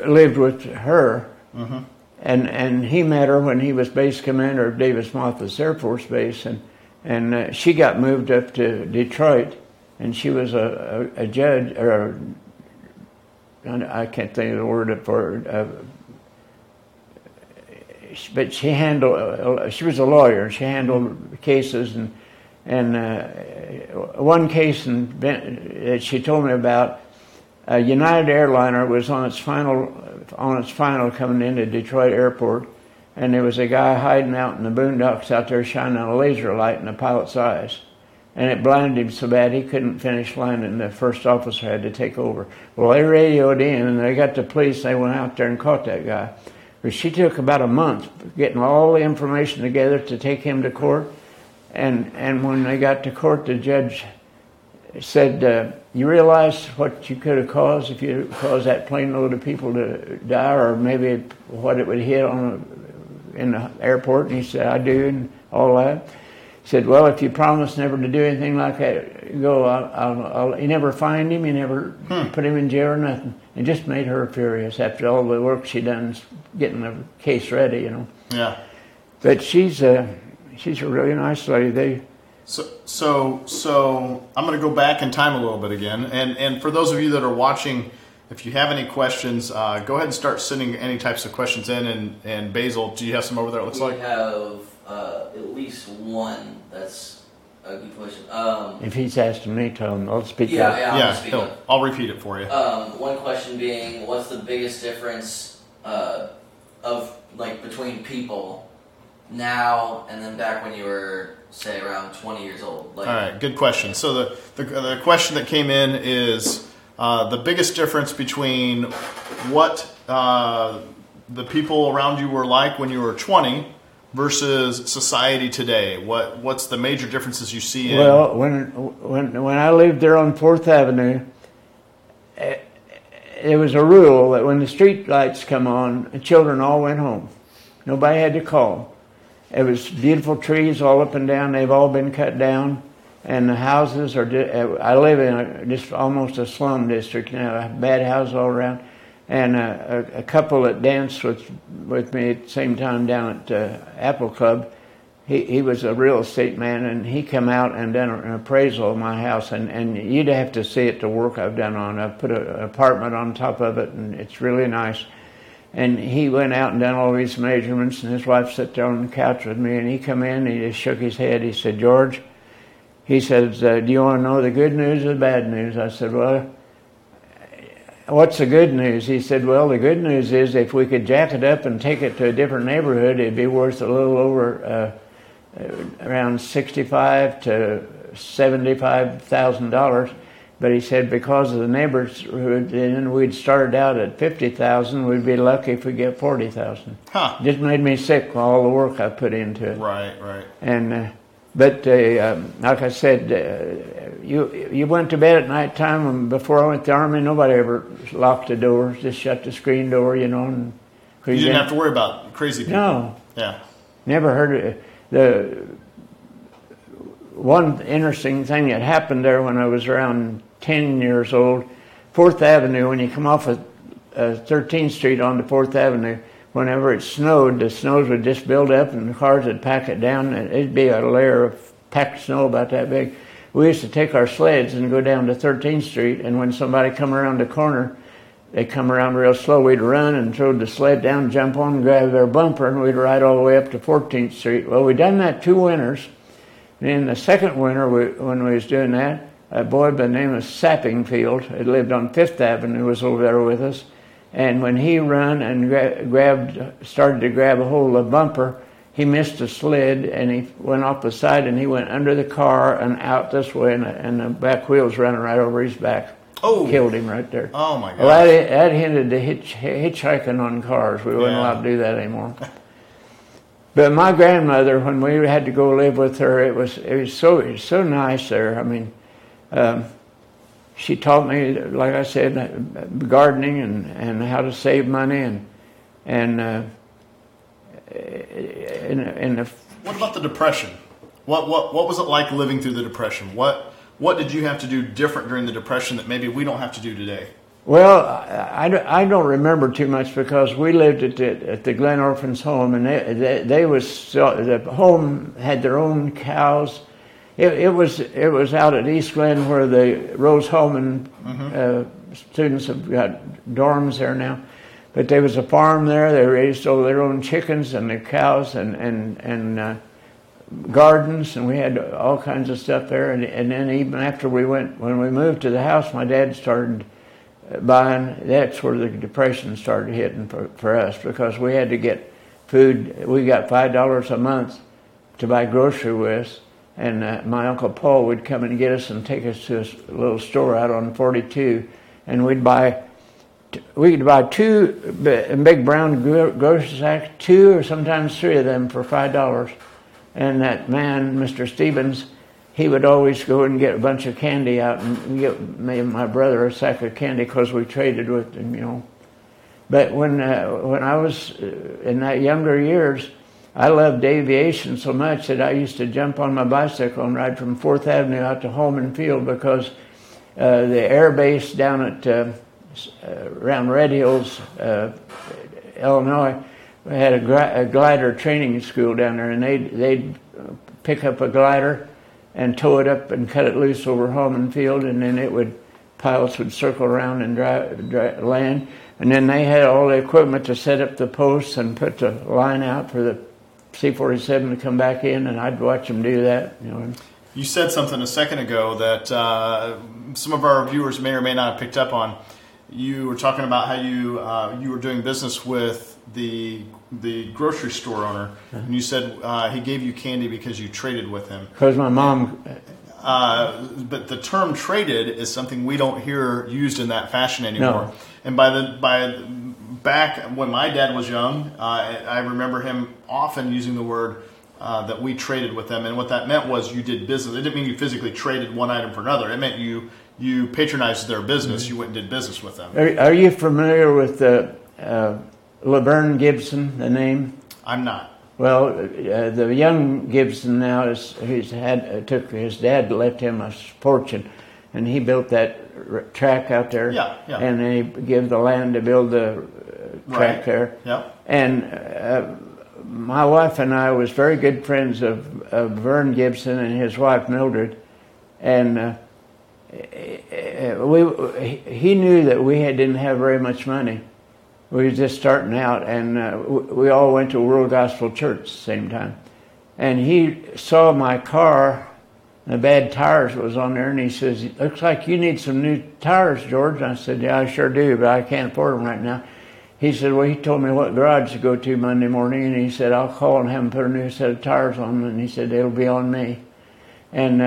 [SPEAKER 2] lived with her. Mm-hmm. And he met her when he was base commander of Davis-Monthan Air Force Base, and she got moved up to Detroit, and she was a judge, or I can't think of the word for her, but she was a lawyer, and she handled cases, and one case that she told me about, a United airliner was on its final coming into Detroit Airport, and there was a guy hiding out in the boondocks out there shining a laser light in the pilot's eyes, and it blinded him so bad he couldn't finish landing. The first officer had to take over. Well, they radioed in, and they got the police. They went out there and caught that guy. But she took about a month getting all the information together to take him to court, and when they got to court, the judge said, you realize what you could have caused if you caused that plane load of people to die, or maybe what it would hit in the airport? And he said, I do, and all that. He said, well, if you promise never to do anything like that, he never fined him, he never put him in jail or nothing. It just made her furious after all the work she done getting the case ready, you know.
[SPEAKER 1] Yeah.
[SPEAKER 2] But she's a really nice lady.
[SPEAKER 1] So I'm going to go back in time a little bit again, and for those of you that are watching, if you have any questions, go ahead and start sending any types of questions in. And Basil, do you have some over there? It looks like
[SPEAKER 3] we have at least one. That's a good question.
[SPEAKER 2] If he's asking me, tell him I'll speak up.
[SPEAKER 1] Yeah, I'll repeat it for you.
[SPEAKER 3] One question being, what's the biggest difference between people now and then back when you were, say, around 20 years old?
[SPEAKER 1] All right, good question. So the question that came in is the biggest difference between what the people around you were like when you were 20 versus society today. What's the major differences you see in?
[SPEAKER 2] Well, when I lived there on 4th Avenue, there was a rule that when the street lights come on, the children all went home. Nobody had to call. It was beautiful trees all up and down. They've all been cut down, and the houses are. I live in just almost a slum district now. Bad houses all around, and a couple that danced with me at the same time down at Apple Club. He was a real estate man, and he come out and done an appraisal of my house, and you'd have to see it, the work I've done on it. I've put an apartment on top of it, and it's really nice. And he went out and done all these measurements, and his wife sat there on the couch with me, and he come in, and he just shook his head. He said, George, he says, do you want to know the good news or the bad news? I said, well, what's the good news? He said, well, the good news is if we could jack it up and take it to a different neighborhood, it'd be worth a little over around $65,000 to $75,000. But he said because of the neighborhood, then we'd started out at $50,000. We'd be lucky if we get $40,000.
[SPEAKER 1] Huh.
[SPEAKER 2] Just made me sick with all the work I put into it.
[SPEAKER 1] Right.
[SPEAKER 2] And but like I said, you went to bed at night time, and before I went to the Army, nobody ever locked the doors. Just shut the screen door, you know. And
[SPEAKER 1] you didn't have to worry about crazy people.
[SPEAKER 2] No.
[SPEAKER 1] Yeah.
[SPEAKER 2] Never heard it. The one interesting thing that happened there when I was around 10 years old, 4th Avenue, when you come off of 13th Street onto 4th Avenue, whenever it snowed, the snows would just build up and the cars would pack it down, and it'd be a layer of packed snow about that big. We used to take our sleds and go down to 13th Street, and when somebody come around the corner, they come around real slow, we'd run and throw the sled down, jump on and grab their bumper, and we'd ride all the way up to 14th Street. Well, we done that 2 winters. And in the second winter, when we was doing that, a boy by the name of Sappingfield, had lived on 5th Avenue, was over there with us. And when he run and started to grab a hold of the bumper, he missed a sled, and he went off the side, and he went under the car and out this way, and the back wheels running right over his back.
[SPEAKER 1] Oh.
[SPEAKER 2] Killed him right there.
[SPEAKER 1] Oh, my God.
[SPEAKER 2] Well, that hindered the hitchhiking on cars. We weren't allowed to do that anymore. But my grandmother, when we had to go live with her, it was so nice there. I mean, she taught me, like I said, gardening and how to save money and
[SPEAKER 1] What about the Depression? What was it like living through the Depression? What did you have to do different during the Depression that maybe we don't have to do today?
[SPEAKER 2] Well, I don't remember too much because we lived at the Glen Orphans home, and the home had their own cows. It was out at East Glen where the Rose Holman students have got dorms there now. But there was a farm there. They raised all their own chickens and their cows and gardens, and we had all kinds of stuff there. And then even after when we moved to the house, my dad started buying. That's where the Depression started hitting for us, because we had to get food. We got $5 a month to buy grocery with, and my Uncle Paul would come and get us and take us to a little store out on 42, and we could buy 2 big brown grocery sacks, 2 or sometimes 3 of them for $5. And that man, Mr. Stevens, he would always go and get a bunch of candy out and get me and my brother a sack of candy because we traded with him, you know. But when I was in that younger years, I loved aviation so much that I used to jump on my bicycle and ride from 4th Avenue out to Holman Field, because the air base down at around Red Hills, Illinois, had a glider training school down there, and they'd pick up a glider and tow it up and cut it loose over Holman Field, and then pilots would circle around and land, and then they had all the equipment to set up the posts and put the line out for the C-47 to come back in, and I'd watch them do that. You know.
[SPEAKER 1] You said something a second ago that some of our viewers may or may not have picked up on. You were talking about how you were doing business with the grocery store owner, and you said he gave you candy because you traded with him.
[SPEAKER 2] Because my mom.
[SPEAKER 1] But the term "traded" is something we don't hear used in that fashion anymore.
[SPEAKER 2] No.
[SPEAKER 1] And back when my dad was young, I remember him often using the word that we traded with them, and what that meant was you did business. It didn't mean you physically traded one item for another. It meant you patronized their business. You went and did business with them.
[SPEAKER 2] Are you familiar with Laverne Gibson, the name?
[SPEAKER 1] I'm not.
[SPEAKER 2] Well, the young Gibson now took his dad left him a fortune, and he built that track out there.
[SPEAKER 1] Yeah.
[SPEAKER 2] And they gave the land to build the track there.
[SPEAKER 1] Yeah.
[SPEAKER 2] And my wife and I was very good friends of Vern Gibson and his wife Mildred, and he knew that we didn't have very much money. We were just starting out, and we all went to World Gospel Church at the same time. And he saw my car, the bad tires was on there, and he says, "Looks like you need some new tires, George." And I said, "Yeah, I sure do, but I can't afford them right now." He said, "Well, he told me what garage to go to Monday morning," and he said, "I'll call and have him put a new set of tires on them," and he said, "It'll be on me." And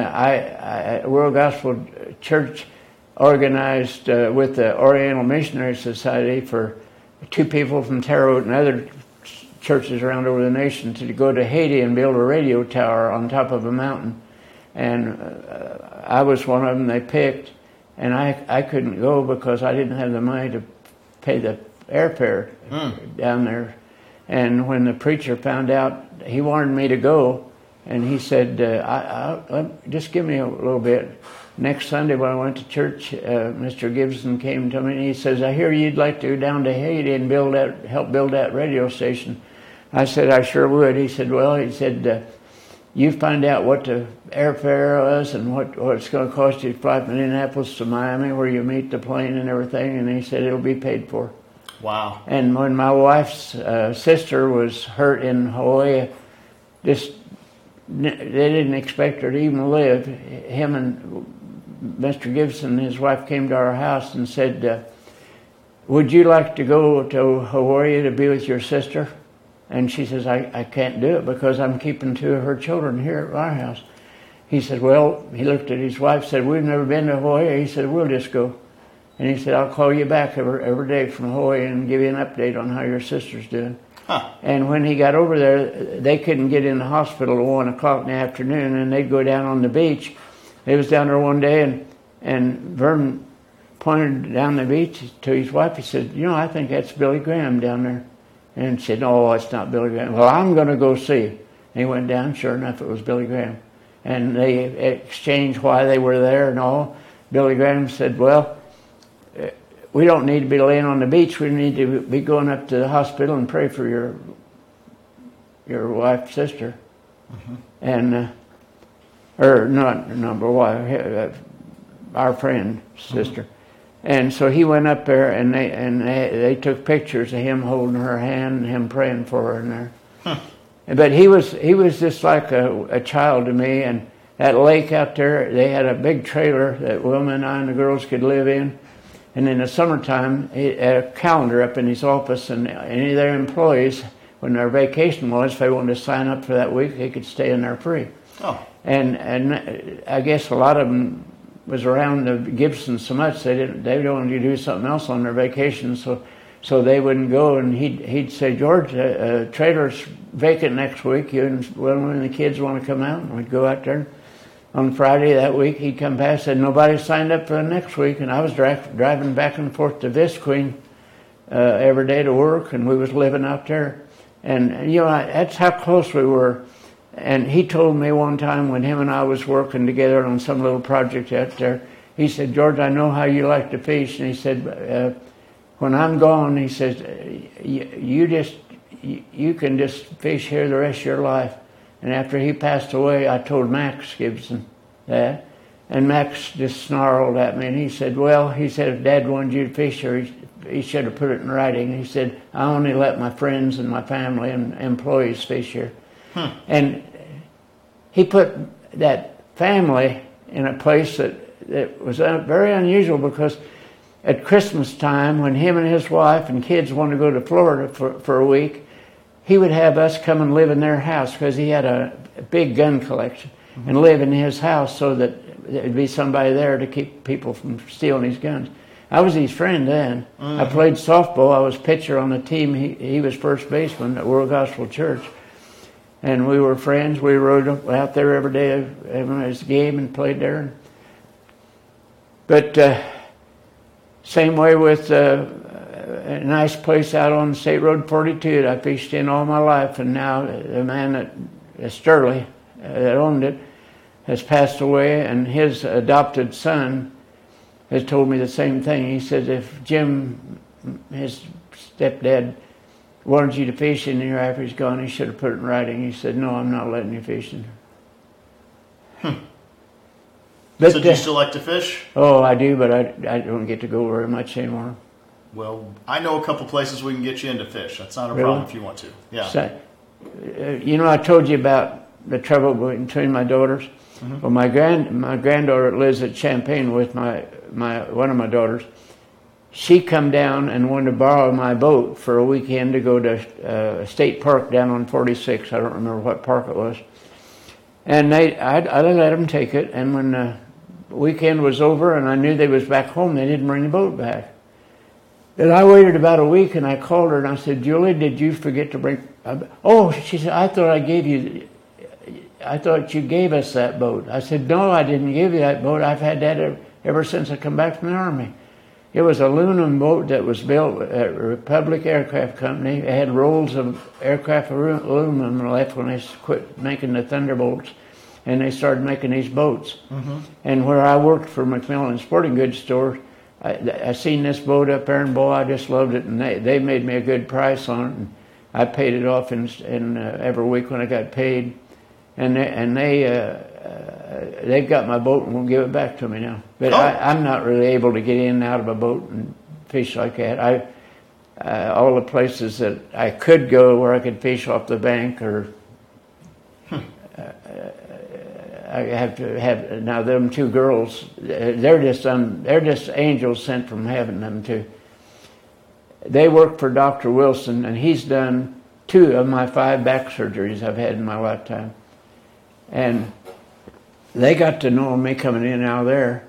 [SPEAKER 2] World Gospel Church organized with the Oriental Missionary Society for 2 people from Terre Haute and other churches around over the nation to go to Haiti and build a radio tower on top of a mountain. And I was one of them they picked, and I couldn't go because I didn't have the money to pay the airfare down there. And when the preacher found out, he wanted me to go, and he said, just give me a little bit. Next Sunday when I went to church, Mr. Gibson came to me and he says, "I hear you'd like to go down to Haiti and help build that radio station." I said, "I sure would." He said, "You find out what the airfare was and what it's going to cost you to fly from Indianapolis to Miami, where you meet the plane and everything." And he said, "It'll be paid for."
[SPEAKER 1] Wow.
[SPEAKER 2] And when my wife's sister was hurt in Hawaii, they didn't expect her to even live. Him and Mr. Gibson and his wife came to our house and said, "Would you like to go to Hawaii to be with your sister?" And she says, I can't do it because I'm keeping 2 of her children here at our house." He said, well, he looked at his wife, said, "We've never been to Hawaii." He said, "We'll just go." And he said, "I'll call you back every day from Hawaii and give you an update on how your sister's doing."
[SPEAKER 1] Huh.
[SPEAKER 2] And when he got over there, they couldn't get in the hospital at 1 o'clock in the afternoon, and they'd go down on the beach. He was down there one day, and Vern pointed down the beach to his wife. He said, "You know, I think that's Billy Graham down there." And she said, "No, it's not Billy Graham." "Well, I'm going to go see." And he went down. Sure enough, it was Billy Graham. And they exchanged why they were there and all. Billy Graham said, "Well, we don't need to be laying on the beach. We need to be going up to the hospital and pray for your wife's sister."
[SPEAKER 1] Mm-hmm.
[SPEAKER 2] And or not number wife, our friend's sister. And so he went up there, and they took pictures of him holding her hand and him praying for her in there.
[SPEAKER 1] Huh.
[SPEAKER 2] But he was just like a child to me. And that lake out there, they had a big trailer that Wilma and I and the girls could live in. And in the summertime, he had a calendar up in his office, and any of their employees, when their vacation was, if they wanted to sign up for that week, they could stay in there free.
[SPEAKER 1] Oh.
[SPEAKER 2] And I guess a lot of them was around the Gibsons so much they wanted to do something else on their vacation, so they wouldn't go. And he'd say, "George, trailer's vacant next week. You and Wilma and the kids want to come out?" And we'd go out there. on Friday that week, he'd come past, said nobody signed up for the next week, and I was driving back and forth to Visqueen every day to work, and we was living out there. And, you know, that's how close we were. And he told me one time when him and I was working together on some little project out there, he said, George, I know how you like to fish. And he said, when I'm gone, he says, you can just fish here the rest of your life. And after he passed away, I told Max Gibson that. And Max just snarled at me, and he said, well, he said, if Dad wanted you to fish here, he should have put it in writing. He said, I only let my friends and my family and employees fish here. And he put that family in a place that was very unusual, because at Christmas time, when him and his wife and kids wanted to go to Florida for a week, he would have us come and live in their house, because he had a big gun collection, and live in his house so that there'd be somebody there to keep people from stealing his guns. I was his friend then. I played softball. I was pitcher on the team. He was first baseman at World Gospel Church. And we were friends. We rode out there every day when it was a game and played there. But same way with a nice place out on State Road 42 that I fished in all my life. And now the man that Sterling, that owned it, has passed away, and his adopted son has told me the same thing. He says if Jim, his stepdad, wanted you to fish in here after he's gone, he should have put it in writing. He said, no, I'm not letting you fish in. But,
[SPEAKER 1] so do you still like to fish?
[SPEAKER 2] Oh, I do, but I don't get to go very much anymore.
[SPEAKER 1] Well, I know a couple places we can get you into fish. That's not a problem if you want to. Yeah.
[SPEAKER 2] So, you know, I told you about the trouble between my daughters. Well, my granddaughter lives at Champaign with one of my daughters. She come down and wanted to borrow my boat for a weekend to go to a state park down on 46. I don't remember what park it was. And I let them take it. And when the weekend was over and I knew they was back home, they didn't bring the boat back. And I waited about a week, and I called her and I said, Julie, did you forget to bring? Oh, she said, I thought you gave us that boat. I said, no, I didn't give you that boat. I've had that ever since I come back from the Army. It was an aluminum boat that was built at Republic Aircraft Company. It had rolls of aircraft aluminum left when they quit making the Thunderbolts, and they started making these boats. And where I worked for McMillan Sporting Goods Store, I seen this boat up there, and boy, I just loved it. And they made me a good price on it, and I paid it off in every week when I got paid. And they've got my boat and won't give it back to me now. But I'm not really able to get in and out of a boat and fish like that. All the places that I could go where I could fish off the bank, or I have to have now. Them two girls, they're just angels sent from heaven. Them two. They work for Dr. Wilson, and he's done 2 of my 5 back surgeries I've had in my lifetime. And they got to know me coming in and out of there.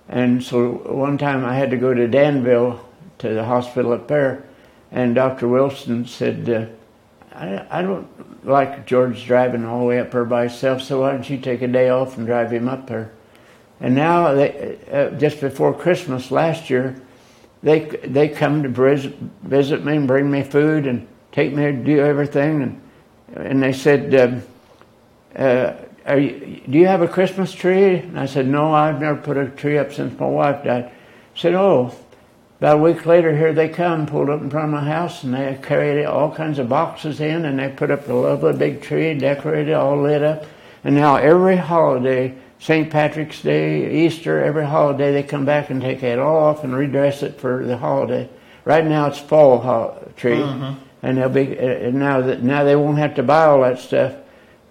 [SPEAKER 2] And so one time I had to go to Danville, to the hospital up there, and Dr. Wilson said, I don't like George driving all the way up there by himself, so why don't you take a day off and drive him up there? And now, just before Christmas last year, they come to visit me and bring me food and take me to do everything. And they said, do you have a Christmas tree? And I said, no, I've never put a tree up since my wife died. I said, oh. About a week later, here they come, pulled up in front of my house, and they carried all kinds of boxes in, and they put up a lovely big tree, decorated, all lit up. And now every holiday, St. Patrick's Day, Easter, every holiday, they come back and take it all off and redress it for the holiday. Right now it's fall tree, and they'll be now they won't have to buy all that stuff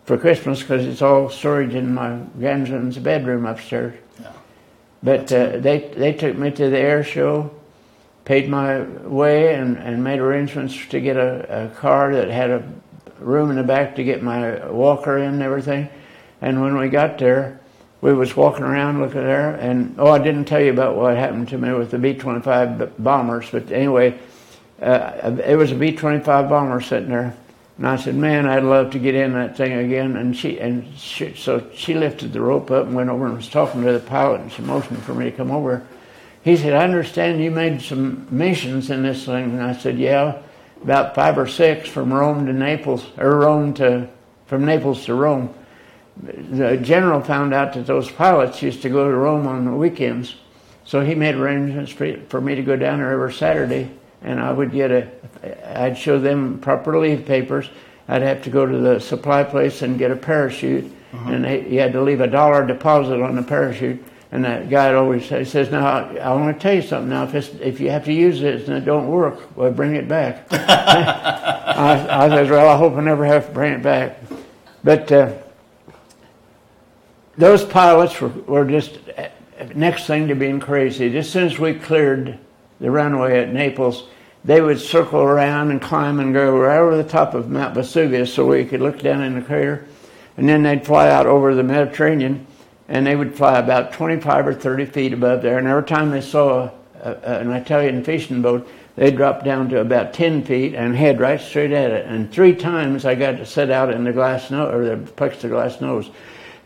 [SPEAKER 2] for Christmas because it's all storage in my grandson's bedroom upstairs. Yeah. But they took me to the air show, paid my way, and made arrangements to get a car that had a room in the back to get my walker in and everything. And when we got there, we was walking around looking there, and I didn't tell you about what happened to me with the B-25 bombers, but anyway, it was a B-25 bomber sitting there, And I said, man, I'd love to get in that thing again. So she lifted the rope up and went over and was talking to the pilot, and she motioned for me to come over. He said, I understand you made some missions in this thing. And I said, yeah, about 5 or 6 from Rome to Naples, or from Naples to Rome. The general found out that those pilots used to go to Rome on the weekends. So he made arrangements for me to go down there every Saturday, and I would I'd show them proper leave papers. I'd have to go to the supply place and get a parachute, and you had to leave $1 deposit on the parachute. And that guy always says, now, I want to tell you something. Now, if you have to use it and it don't work, well, bring it back. I said, well, I hope I never have to bring it back. But those pilots were just next thing to being crazy. Just as soon as we cleared the runway at Naples, they would circle around and climb and go right over the top of Mount Vesuvius so we could look down in the crater. And then they'd fly out over the Mediterranean, and they would fly about 25 or 30 feet above there. And every time they saw an Italian fishing boat, they'd drop down to about 10 feet and head right straight at it. And 3 times I got to sit out in the glass nose, or the plexiglass nose.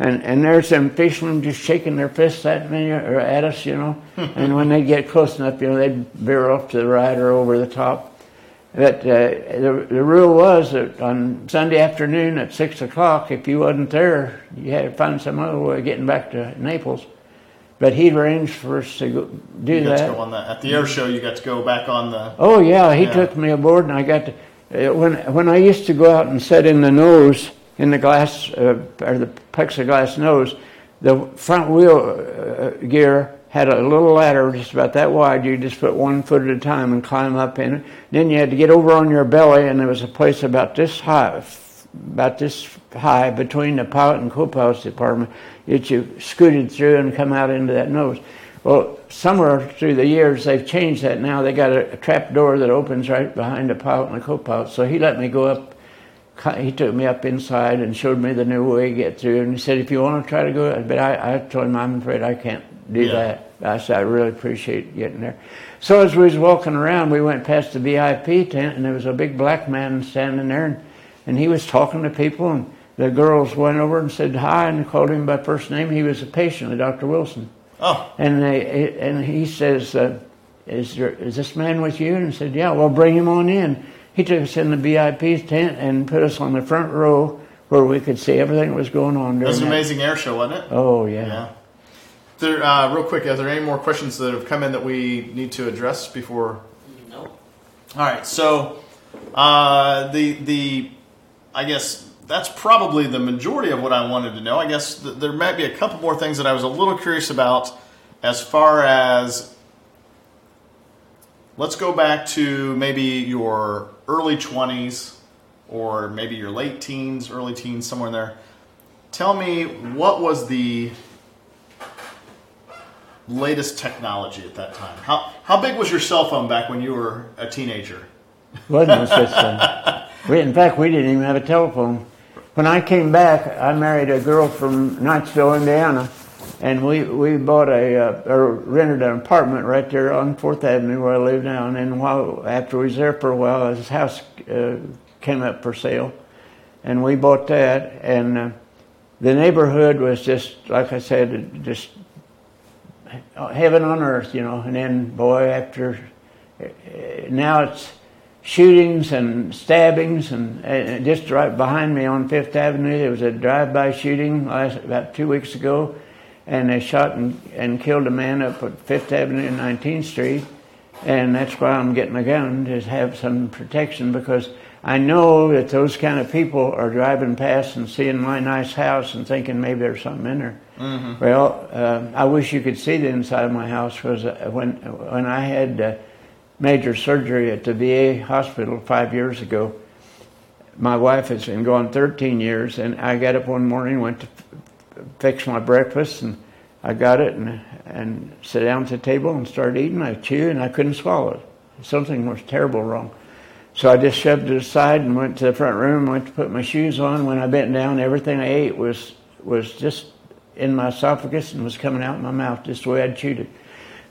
[SPEAKER 2] And there's them fishermen just shaking their fists at me or at us, you know. And when they get close enough, you know, they'd veer off to the right or over the top. But the rule was that on Sunday afternoon at 6 o'clock, if you wasn't there, you had to find some other way of getting back to Naples. But he arranged for us to do that.
[SPEAKER 1] You got to go on that. At the air show, you got to go back on the...
[SPEAKER 2] Oh, yeah, he took me aboard, and I got to... When I used to go out and sit in the nose, in the glass, or the plexiglass nose, the front wheel gear had a little ladder just about that wide. You just put 1 foot at a time and climb up in it. Then you had to get over on your belly, and there was a place about this high between the pilot and co-pilot's department that you scooted through and come out into that nose. Well, somewhere through the years, they've changed that now. They got a trap door that opens right behind the pilot and the co-pilot. So he let me go up. He took me up inside and showed me the new way to get through. And he said, if you want to try to go, but I told him, I'm afraid I can't do that. I said, I really appreciate getting there. So as we was walking around, we went past the VIP tent, and there was a big black man standing there, and he was talking to people, and the girls went over and said hi and called him by first name. He was a patient of Dr. Wilson.
[SPEAKER 1] Oh.
[SPEAKER 2] And he says, is this man with you? And I said, yeah, well, bring him on in. He took us in the VIP tent and put us on the front row where we could see everything that was going on.
[SPEAKER 1] It was an amazing air show, wasn't it?
[SPEAKER 2] Oh, yeah.
[SPEAKER 1] Real quick, are there any more questions that have come in that we need to address before?
[SPEAKER 3] No.
[SPEAKER 1] All right, so I guess that's probably the majority of what I wanted to know. I guess there might be a couple more things that I was a little curious about as far as, let's go back to maybe your early 20s or maybe your late teens, early teens, somewhere in there. Tell me, what was the latest technology at that time? How big was your cell phone back when you were a teenager?
[SPEAKER 2] Wasn't such thing. In fact, we didn't even have a telephone. When I came back, I married a girl from Knightsville, Indiana, and we bought or rented an apartment right there on 4th Avenue where I live now. And then after we was there for a while, his house came up for sale, and we bought that. And the neighborhood was just, like I said, just heaven on earth, you know. And then, boy, now it's shootings and stabbings, and just right behind me on 5th Avenue, there was a drive-by shooting about 2 weeks ago, and they shot and killed a man up at 5th Avenue and 19th Street, and that's why I'm getting a gun, to have some protection, because I know that those kind of people are driving past and seeing my nice house and thinking maybe there's something in there. Mm-hmm. Well, I wish you could see the inside of my house, because when I had major surgery at the VA hospital 5 years ago, my wife has been gone 13 years, and I got up one morning, went to fix my breakfast, and I got it and sat down at the table and started eating. I chewed, and I couldn't swallow it. Something was terrible wrong. So I just shoved it aside and went to the front room, went to put my shoes on. When I bent down, everything I ate was just in my esophagus and was coming out in my mouth just the way I'd chewed it.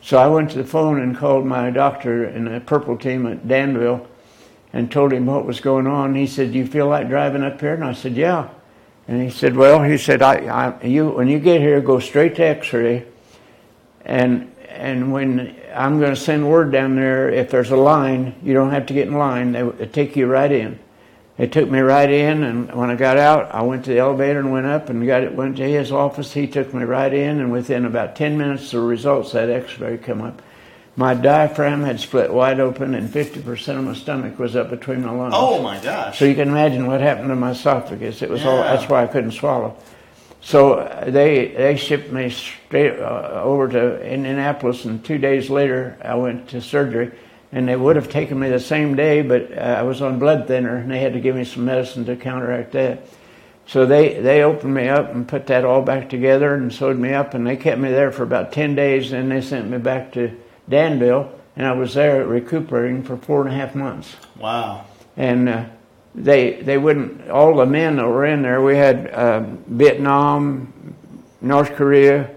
[SPEAKER 2] So I went to the phone and called my doctor in the purple team at Danville, and told him what was going on. He said, "Do you feel like driving up here?" And I said, "Yeah." And he said, "Well," he said, when you get here, go straight to X-ray, and when I'm going to send word down there, if there's a line, you don't have to get in line. They take you right in." They took me right in, and when I got out, I went to the elevator and went up and went to his office. He took me right in, and within about 10 minutes, the results of that X-ray come up. My diaphragm had split wide open, and 50% of my stomach was up between my lungs.
[SPEAKER 1] Oh my gosh!
[SPEAKER 2] So you can imagine what happened to my esophagus. It was all.
[SPEAKER 1] Yeah.
[SPEAKER 2] That's why I couldn't swallow. So they shipped me straight over to Indianapolis, and 2 days later I went to surgery. And they would have taken me the same day, but I was on blood thinner, and they had to give me some medicine to counteract that. So they opened me up and put that all back together and sewed me up, and they kept me there for about 10 days. Then they sent me back to Danville, and I was there recuperating for 4.5 months.
[SPEAKER 1] Wow.
[SPEAKER 2] And they wouldn't, all the men that were in there, we had Vietnam, North Korea,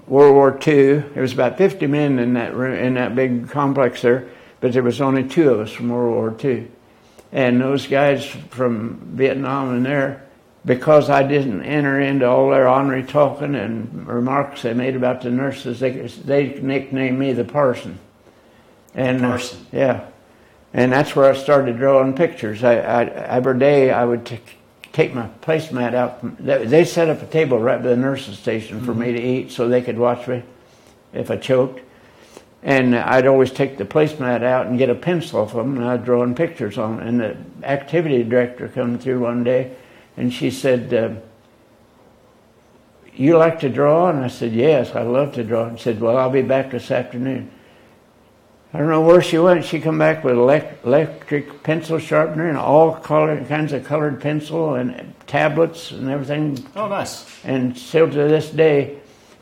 [SPEAKER 2] World War II. There was about 50 men in that room, in that big complex there, but there was only 2 of us from World War II. And those guys from Vietnam and there, because I didn't enter into all their ornery talking and remarks they made about the nurses, they nicknamed me the Parson. And
[SPEAKER 1] Parson.
[SPEAKER 2] Yeah. And that's where I started drawing pictures. Every day I would take my placemat out. They set up a table right by the nurse's station for me to eat so they could watch me if I choked. And I'd always take the placemat out and get a pencil off them, and I'd drawing pictures on it. And the activity director come through one day, and she said, "You like to draw?" And I said, "Yes, I love to draw." And she said, "Well, I'll be back this afternoon." I don't know where she went. She come back with electric pencil sharpener and all kinds of colored pencil and tablets and everything.
[SPEAKER 1] Oh, nice.
[SPEAKER 2] And still to this day,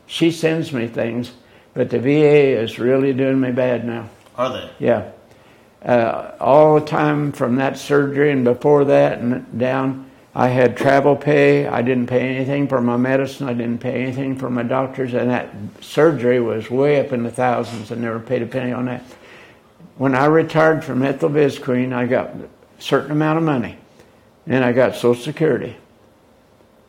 [SPEAKER 2] she sends me things. But the VA is really doing me bad now.
[SPEAKER 1] Are they?
[SPEAKER 2] Yeah. All the time from that surgery and before that and down, I had travel pay. I didn't pay anything for my medicine. I didn't pay anything for my doctors. And that surgery was way up in the thousands. I never paid a penny on that. When I retired from Ethel-Visqueen, I got a certain amount of money. Then I got Social Security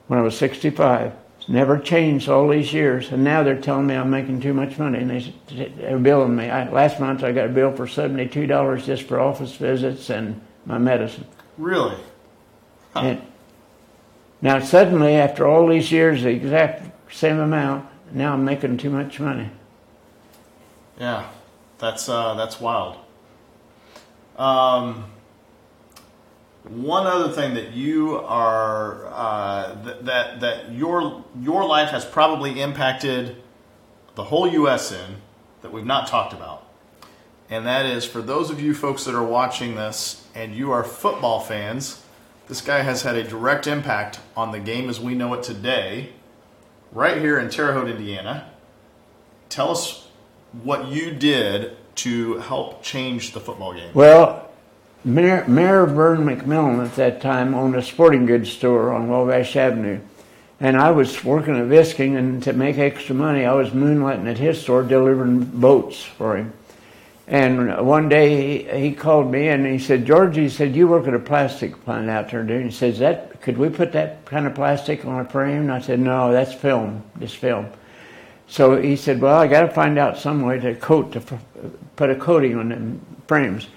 [SPEAKER 2] when I was 65. It's never changed all these years. And now they're telling me I'm making too much money. And they're billing me. Last month I got a bill for $72 just for office visits and my medicine.
[SPEAKER 1] Really? Huh.
[SPEAKER 2] And now suddenly, after all these years, the exact same amount, now I'm making too much money.
[SPEAKER 1] Yeah, that's wild. One other thing that you are that your life has probably impacted the whole U.S. in that we've not talked about, and that is for those of you folks that are watching this and you are football fans. This guy has had a direct impact on the game as we know it today, right here in Terre Haute, Indiana. Tell us what you did to help change the football game.
[SPEAKER 2] Well, Mayor Vern McMillan at that time owned a sporting goods store on Wabash Avenue. And I was working at Visking, and to make extra money, I was moonlighting at his store delivering boats for him. And one day he called me and he said, "George," he said, "you work at a plastic plant out there, dude." He says, "Could we put that kind of plastic on a frame?" And I said, "No, that's film, just film." So he said, "Well, I got to find out some way to put a coating on them frames."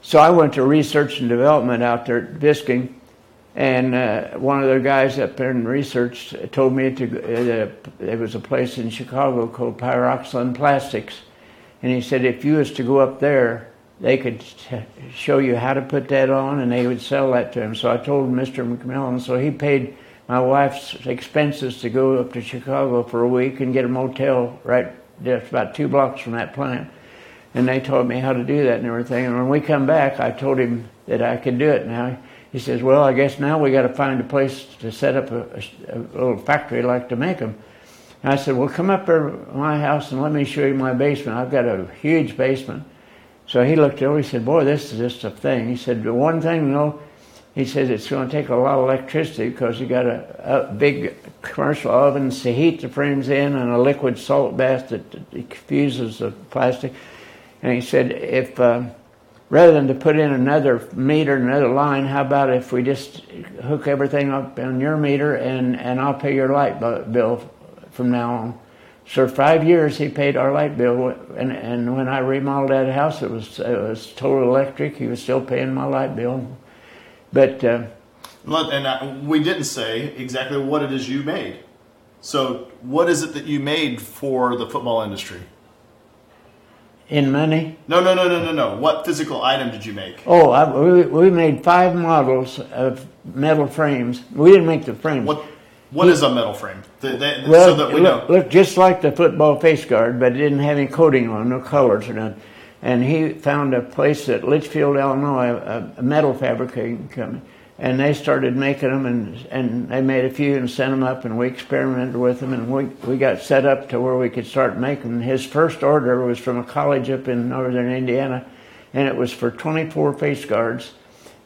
[SPEAKER 2] So I went to research and development out there at Visking, and one of the guys up there in research told me there was a place in Chicago called Pyroxylin Plastics. And he said, if you was to go up there, they could show you how to put that on, and they would sell that to him. So I told Mr. McMillan, so he paid my wife's expenses to go up to Chicago for a week and get a motel right just about 2 blocks from that plant. And they taught me how to do that and everything. And when we come back, I told him that I could do it now. He says, "Well, I guess now we got to find a place to set up a little factory like to make them." And I said, "Well, come up there to my house and let me show you my basement. I've got a huge basement." So he looked over, he said, "Boy, this is just a thing." He said, "The one thing, though," he said, "it's going to take a lot of electricity because you got a big commercial oven to heat the frames in and a liquid salt bath that fuses the plastic." And he said, rather than to put in another meter, another line, how about if we just hook everything up on your meter and I'll pay your light bill from now on. So for 5 years he paid our light bill, and when I remodeled that house, it was total electric. He was still paying my light bill. But
[SPEAKER 1] we didn't say exactly what it is you made. So what is it that you made for the football industry?
[SPEAKER 2] In money?
[SPEAKER 1] No. What physical item did you make?
[SPEAKER 2] Oh, we made 5 models of metal frames. We didn't make the frames.
[SPEAKER 1] What is a metal frame? So that we
[SPEAKER 2] look just like the football face guard, but it didn't have any coating on, no colors or nothing. And he found a place at Litchfield, Illinois, a metal fabricating company, and they started making them, and they made a few and sent them up, and we experimented with them, and we got set up to where we could start making them. His first order was from a college up in northern Indiana, and it was for 24 face guards.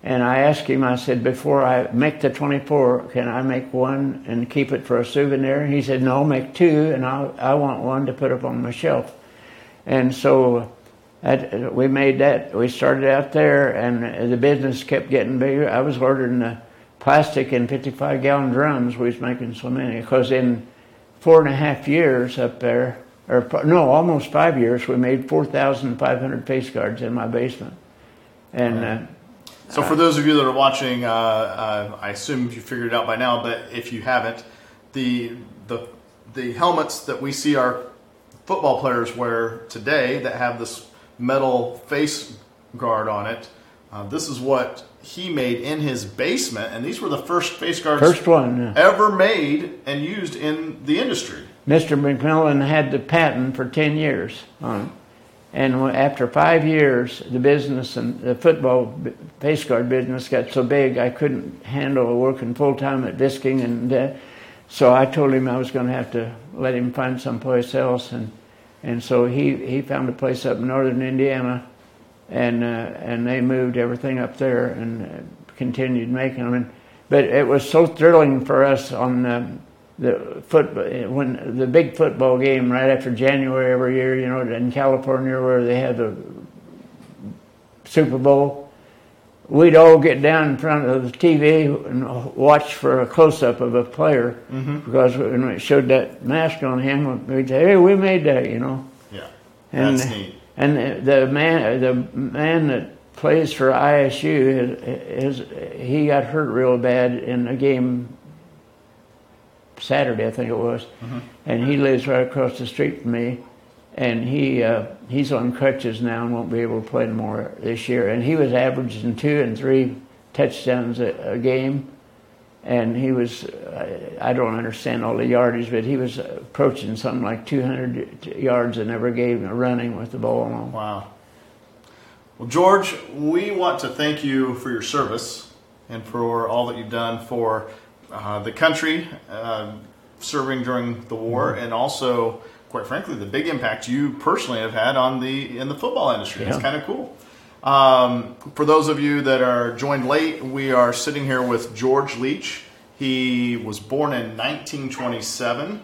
[SPEAKER 2] And I asked him, I said, before I make the 24, can I make one and keep it for a souvenir? He said, no, make 2, and I want one to put up on my shelf. And so we made that. We started out there, and the business kept getting bigger. I was ordering the plastic in 55-gallon drums. We was making so many, because in 4.5 years up there, almost 5 years, we made 4,500 face guards in my basement. And
[SPEAKER 1] so for those of you that are watching, I assume you figured it out by now, but if you haven't, the helmets that we see our football players wear today that have this metal face guard on it, this is what he made in his basement, and these were the first face guards ever made and used in the industry.
[SPEAKER 2] Mr. McMillan had the patent for 10 years on it. And after 5 years, the business and the football face guard business got so big, I couldn't handle working full-time at Bisking, and so I told him I was going to have to let him find someplace else, and so he found a place up in northern Indiana, and they moved everything up there and continued making them. But it was so thrilling for us on when the big football game right after January every year, in California where they had the Super Bowl, we'd all get down in front of the TV and watch for a close-up of a player, because when it showed that mask on him, we'd say, hey, we made that,
[SPEAKER 1] Yeah, that's neat.
[SPEAKER 2] And the man that plays for ISU, he got hurt real bad in a game Saturday, I think it was, and he lives right across the street from me, and he's on crutches now and won't be able to play anymore this year. And he was averaging 2 and 3 touchdowns a game, and he was, I don't understand all the yardage, but he was approaching something like 200 yards in every game running with the ball on.
[SPEAKER 1] Wow. Well, George, we want to thank you for your service and for all that you've done for the country, serving during the war, and also, quite frankly, the big impact you personally have had in the football industry. Yeah. It's kind of cool. For those of you that are joined late, we are sitting here with George Leach. He was born in 1927.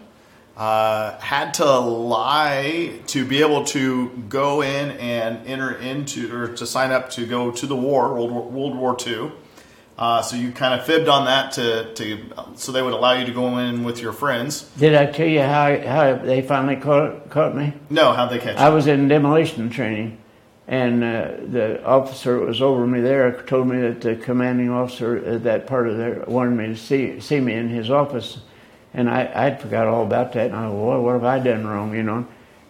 [SPEAKER 1] Had to lie to be able to go in and enter into, or to sign up to go to the war, World War II. So you kind of fibbed on that so they would allow you to go in with your friends.
[SPEAKER 2] Did I tell you how they finally caught me?
[SPEAKER 1] No, how'd they catch you?
[SPEAKER 2] I was in demolition training, and the officer that was over me there told me that the commanding officer at that part of there wanted me to see me in his office, and I'd forgot all about that. And I thought, well, what have I done wrong,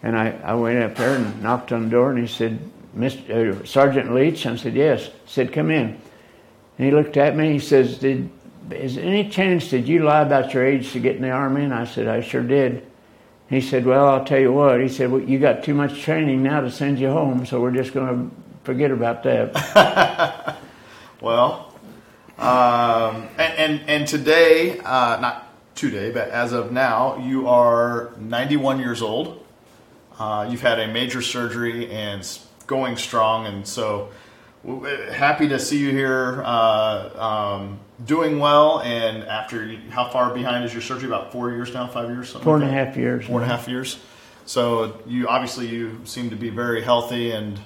[SPEAKER 2] And I went up there and knocked on the door, and he said, Mr. Sergeant Leach? I said, yes. He said, come in. And he looked at me, he says, is there any chance did you lie about your age to get in the Army? And I said, I sure did. He said, well, I'll tell you what. He said, well, you got too much training now to send you home, so we're just going to forget about that.
[SPEAKER 1] Well, and today, not today, but as of now, you are 91 years old. You've had a major surgery and going strong, and so happy to see you here doing well. And after, how far behind is your surgery? About 4 years now, 5 years?
[SPEAKER 2] 4.5 years.
[SPEAKER 1] 4.5 years. So you seem to be very healthy and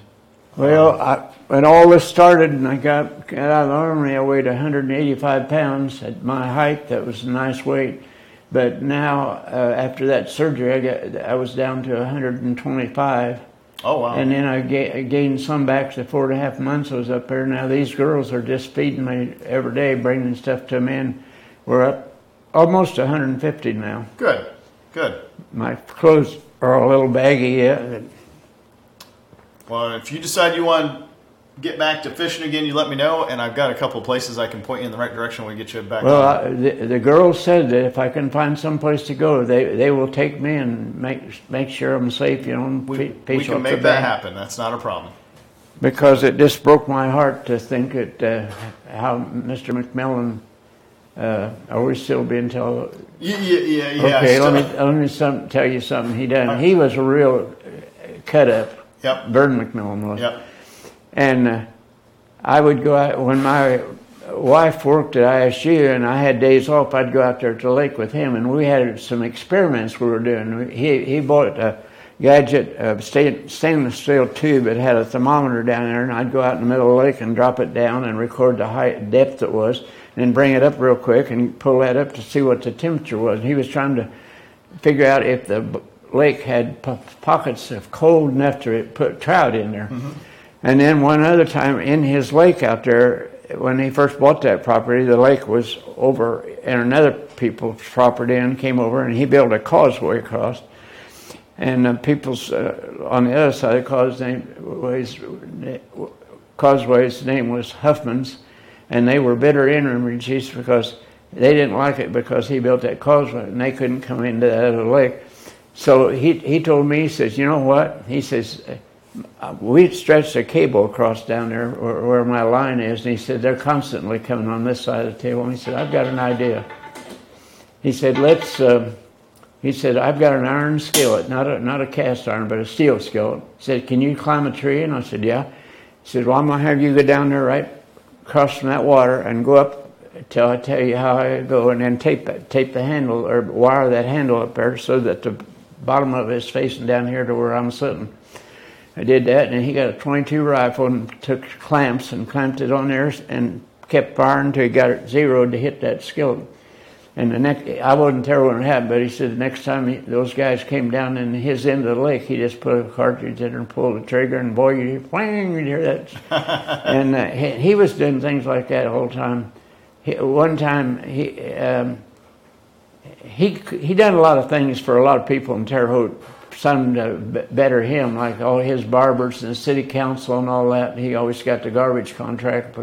[SPEAKER 2] Well, when all this started and I got out of the Army, I weighed 185 pounds. At my height, that was a nice weight. But now, after that surgery, I was down to 125.
[SPEAKER 1] Oh, wow.
[SPEAKER 2] And then I gained some back to 4.5 months I was up there. Now these girls are just feeding me every day, bringing stuff to me, and we're up almost 150 now.
[SPEAKER 1] Good, good.
[SPEAKER 2] My clothes are a little baggy yet.
[SPEAKER 1] Well, if you decide you want to get back to fishing again, you let me know, and I've got a couple of places I can point you in the right direction when we get you back.
[SPEAKER 2] Well, the girls said that if I can find some place to go, they will take me and make sure I'm safe. You know,
[SPEAKER 1] we can make that happen. That's not a problem.
[SPEAKER 2] Because it just broke my heart to think that how Mr. McMillan. Are we still being told?
[SPEAKER 1] Yeah.
[SPEAKER 2] Okay, let me tell you something he done. He was a real cut up.
[SPEAKER 1] Yep.
[SPEAKER 2] Vern McMillan was.
[SPEAKER 1] Yep.
[SPEAKER 2] And I would go out when my wife worked at ISU and I had days off. I'd go out there to the lake with him, and we had some experiments we were doing. He bought a gadget, a stainless steel tube that had a thermometer down there, and I'd go out in the middle of the lake and drop it down and record the height depth it was, and then bring it up real quick and pull that up to see what the temperature was. And he was trying to figure out if the lake had pockets of cold enough to put trout in there. Mm-hmm. And then one other time in his lake out there, when he first bought that property, the lake was over and another people's property and came over, and he built a causeway across. And people's on the other side of the causeway's name was Huffman's, and they were bitter enemies because they didn't like it because he built that causeway and they couldn't come into that other lake. So he told me, he says, you know what? He says, we stretched a cable across down there where my line is, and he said, they're constantly coming on this side of the table. And he said, I've got an idea. He said, he said, I've got an iron skillet, not a cast iron, but a steel skillet. He said, can you climb a tree? And I said, yeah. He said, well, I'm going to have you go down there right across from that water and go up till I tell you how I go, and then tape the handle or wire that handle up there so that the bottom of it is facing down here to where I'm sitting. I did that, and he got a .22 rifle and took clamps and clamped it on there and kept firing until he got it zeroed to hit that skillet. And I wasn't there when it happened, but he said the next time those guys came down in his end of the lake, he just put a cartridge in there and pulled the trigger, and boy, you'd hear that. And he was doing things like that the whole time. One time, he done a lot of things for a lot of people in Terre Haute, some to better him, like all his barbers and the city council and all that. He always got the garbage contract.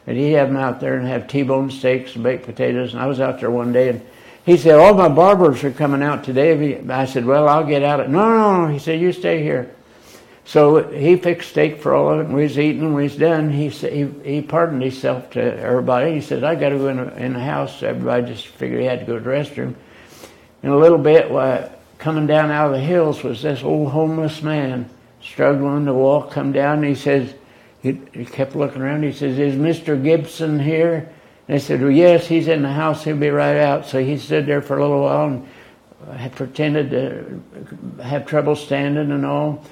[SPEAKER 2] And he'd have them out there and have T-bone steaks and baked potatoes. And I was out there one day, and he said, all my barbers are coming out today. I said, well, I'll get out. No. He said, you stay here. So he fixed steak for all of it, and we was eating, and we was done. He pardoned himself to everybody. He said, I got to go in the house. Everybody just figured he had to go to the restroom. In a little bit, coming down out of the hills was this old homeless man struggling to walk, come down, and he says, he kept looking around. He says, is Mr. Gibson here? And they said, well, yes, he's in the house. He'll be right out. So he stood there for a little while and had pretended to have trouble standing and all.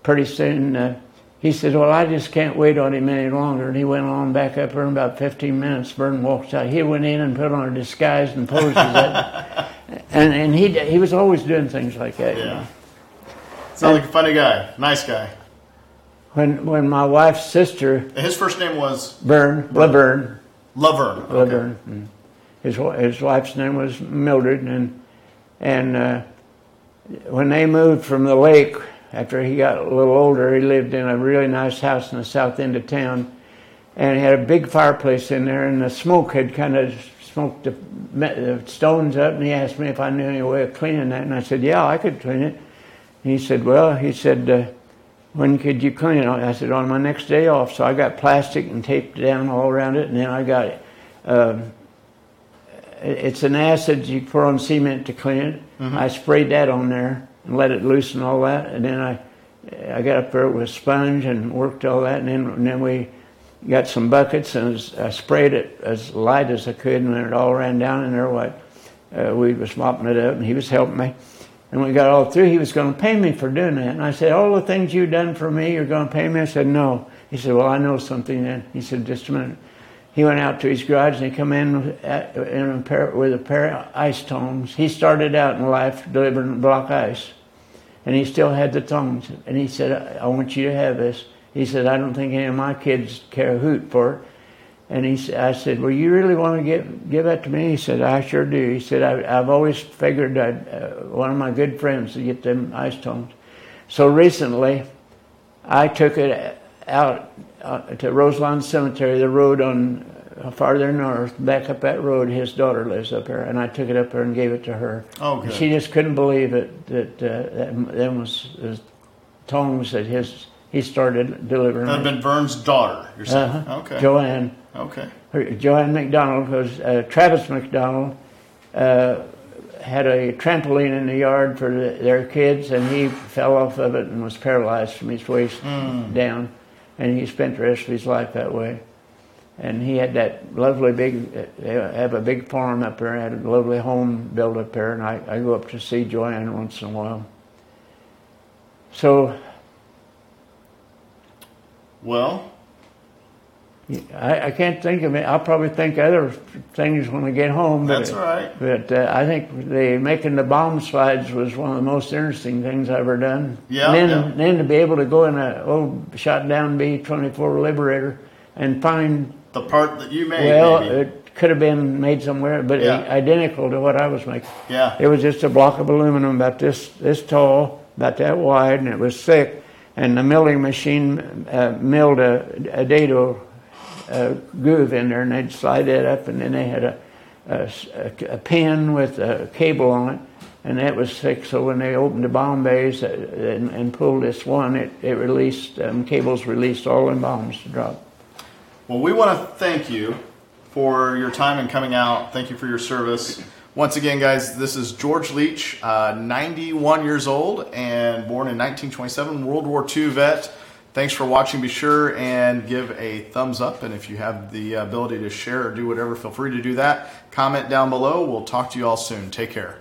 [SPEAKER 2] Pretty soon, he said, well, I just can't wait on him any longer. And he went on back up there in about 15 minutes. Vern walked out. He went in and put on a disguise and posed as that. And he was always doing things like that.
[SPEAKER 1] Yeah.
[SPEAKER 2] You know?
[SPEAKER 1] Sounds like a funny guy. Nice guy.
[SPEAKER 2] When my wife's sister...
[SPEAKER 1] His first name was?
[SPEAKER 2] Laverne.
[SPEAKER 1] Laverne. Okay.
[SPEAKER 2] Laverne. His wife's name was Mildred. And when they moved from the lake, after he got a little older, he lived in a really nice house in the south end of town. And he had a big fireplace in there, and the smoke had kind of smoked the stones up. And he asked me if I knew any way of cleaning that. And I said, yeah, I could clean it. And he said, when could you clean it? I said, on my next day off. So I got plastic and taped down all around it, and then I got it's an acid you pour on cement to clean it. Mm-hmm. I sprayed that on there and let it loosen all that, and then I got up there with a sponge and worked all that, and then we got some buckets, and I sprayed it as light as I could, and then it all ran down in there. We was mopping it up, and he was helping me. And we got all through. He was going to pay me for doing that. And I said, all the things you've done for me, you're going to pay me? I said, no. He said, well, I know something then. He said, just a minute. He went out to his garage and he come in with a pair of ice tongs. He started out in life delivering block ice. And he still had the tongs. And he said, I want you to have this. He said, I don't think any of my kids care a hoot for it. And I said, well, you really want to give that to me? He said, I sure do. He said, I've always figured one of my good friends to get them ice tongs. So recently, I took it out to Roselawn Cemetery, the road on farther north, back up that road. His daughter lives up there, and I took it up there and gave it to her.
[SPEAKER 1] Oh, good.
[SPEAKER 2] She just couldn't believe it that them was tongs that he started delivering.
[SPEAKER 1] That had been Vern's daughter, you're saying? Okay.
[SPEAKER 2] Joanne.
[SPEAKER 1] Okay.
[SPEAKER 2] Joanne McDonald, because Travis McDonald had a trampoline in the yard for their kids, and he fell off of it and was paralyzed from his waist down, and he spent the rest of his life that way. And he had that lovely they have a big farm up there, had a lovely home built up there, and I go up to see Joanne once in a while. So,
[SPEAKER 1] well,
[SPEAKER 2] I can't think of it. I'll probably think other things when we get home.
[SPEAKER 1] That's all right.
[SPEAKER 2] But I think making the bomb slides was one of the most interesting things I've ever done.
[SPEAKER 1] Yeah.
[SPEAKER 2] And then to be able to go in an old shot down B-24 Liberator and find
[SPEAKER 1] the part that you made.
[SPEAKER 2] Well,
[SPEAKER 1] maybe.
[SPEAKER 2] It could have been made somewhere, but identical to what I was making.
[SPEAKER 1] Yeah.
[SPEAKER 2] It was just a block of aluminum about this tall, about that wide, and it was thick. And the milling machine milled a dado groove in there, and they'd slide it up, and then they had a pin with a cable on it, and that was thick. So when they opened the bomb bays and pulled this one, it released cables released all the bombs to drop.
[SPEAKER 1] Well, we want to thank you for your time and coming out. Thank you for your service. Once again, guys, this is George Leach, 91 years old and born in 1927, World War II vet. Thanks for watching. Be sure and give a thumbs up. And if you have the ability to share or do whatever, feel free to do that. Comment down below. We'll talk to you all soon. Take care.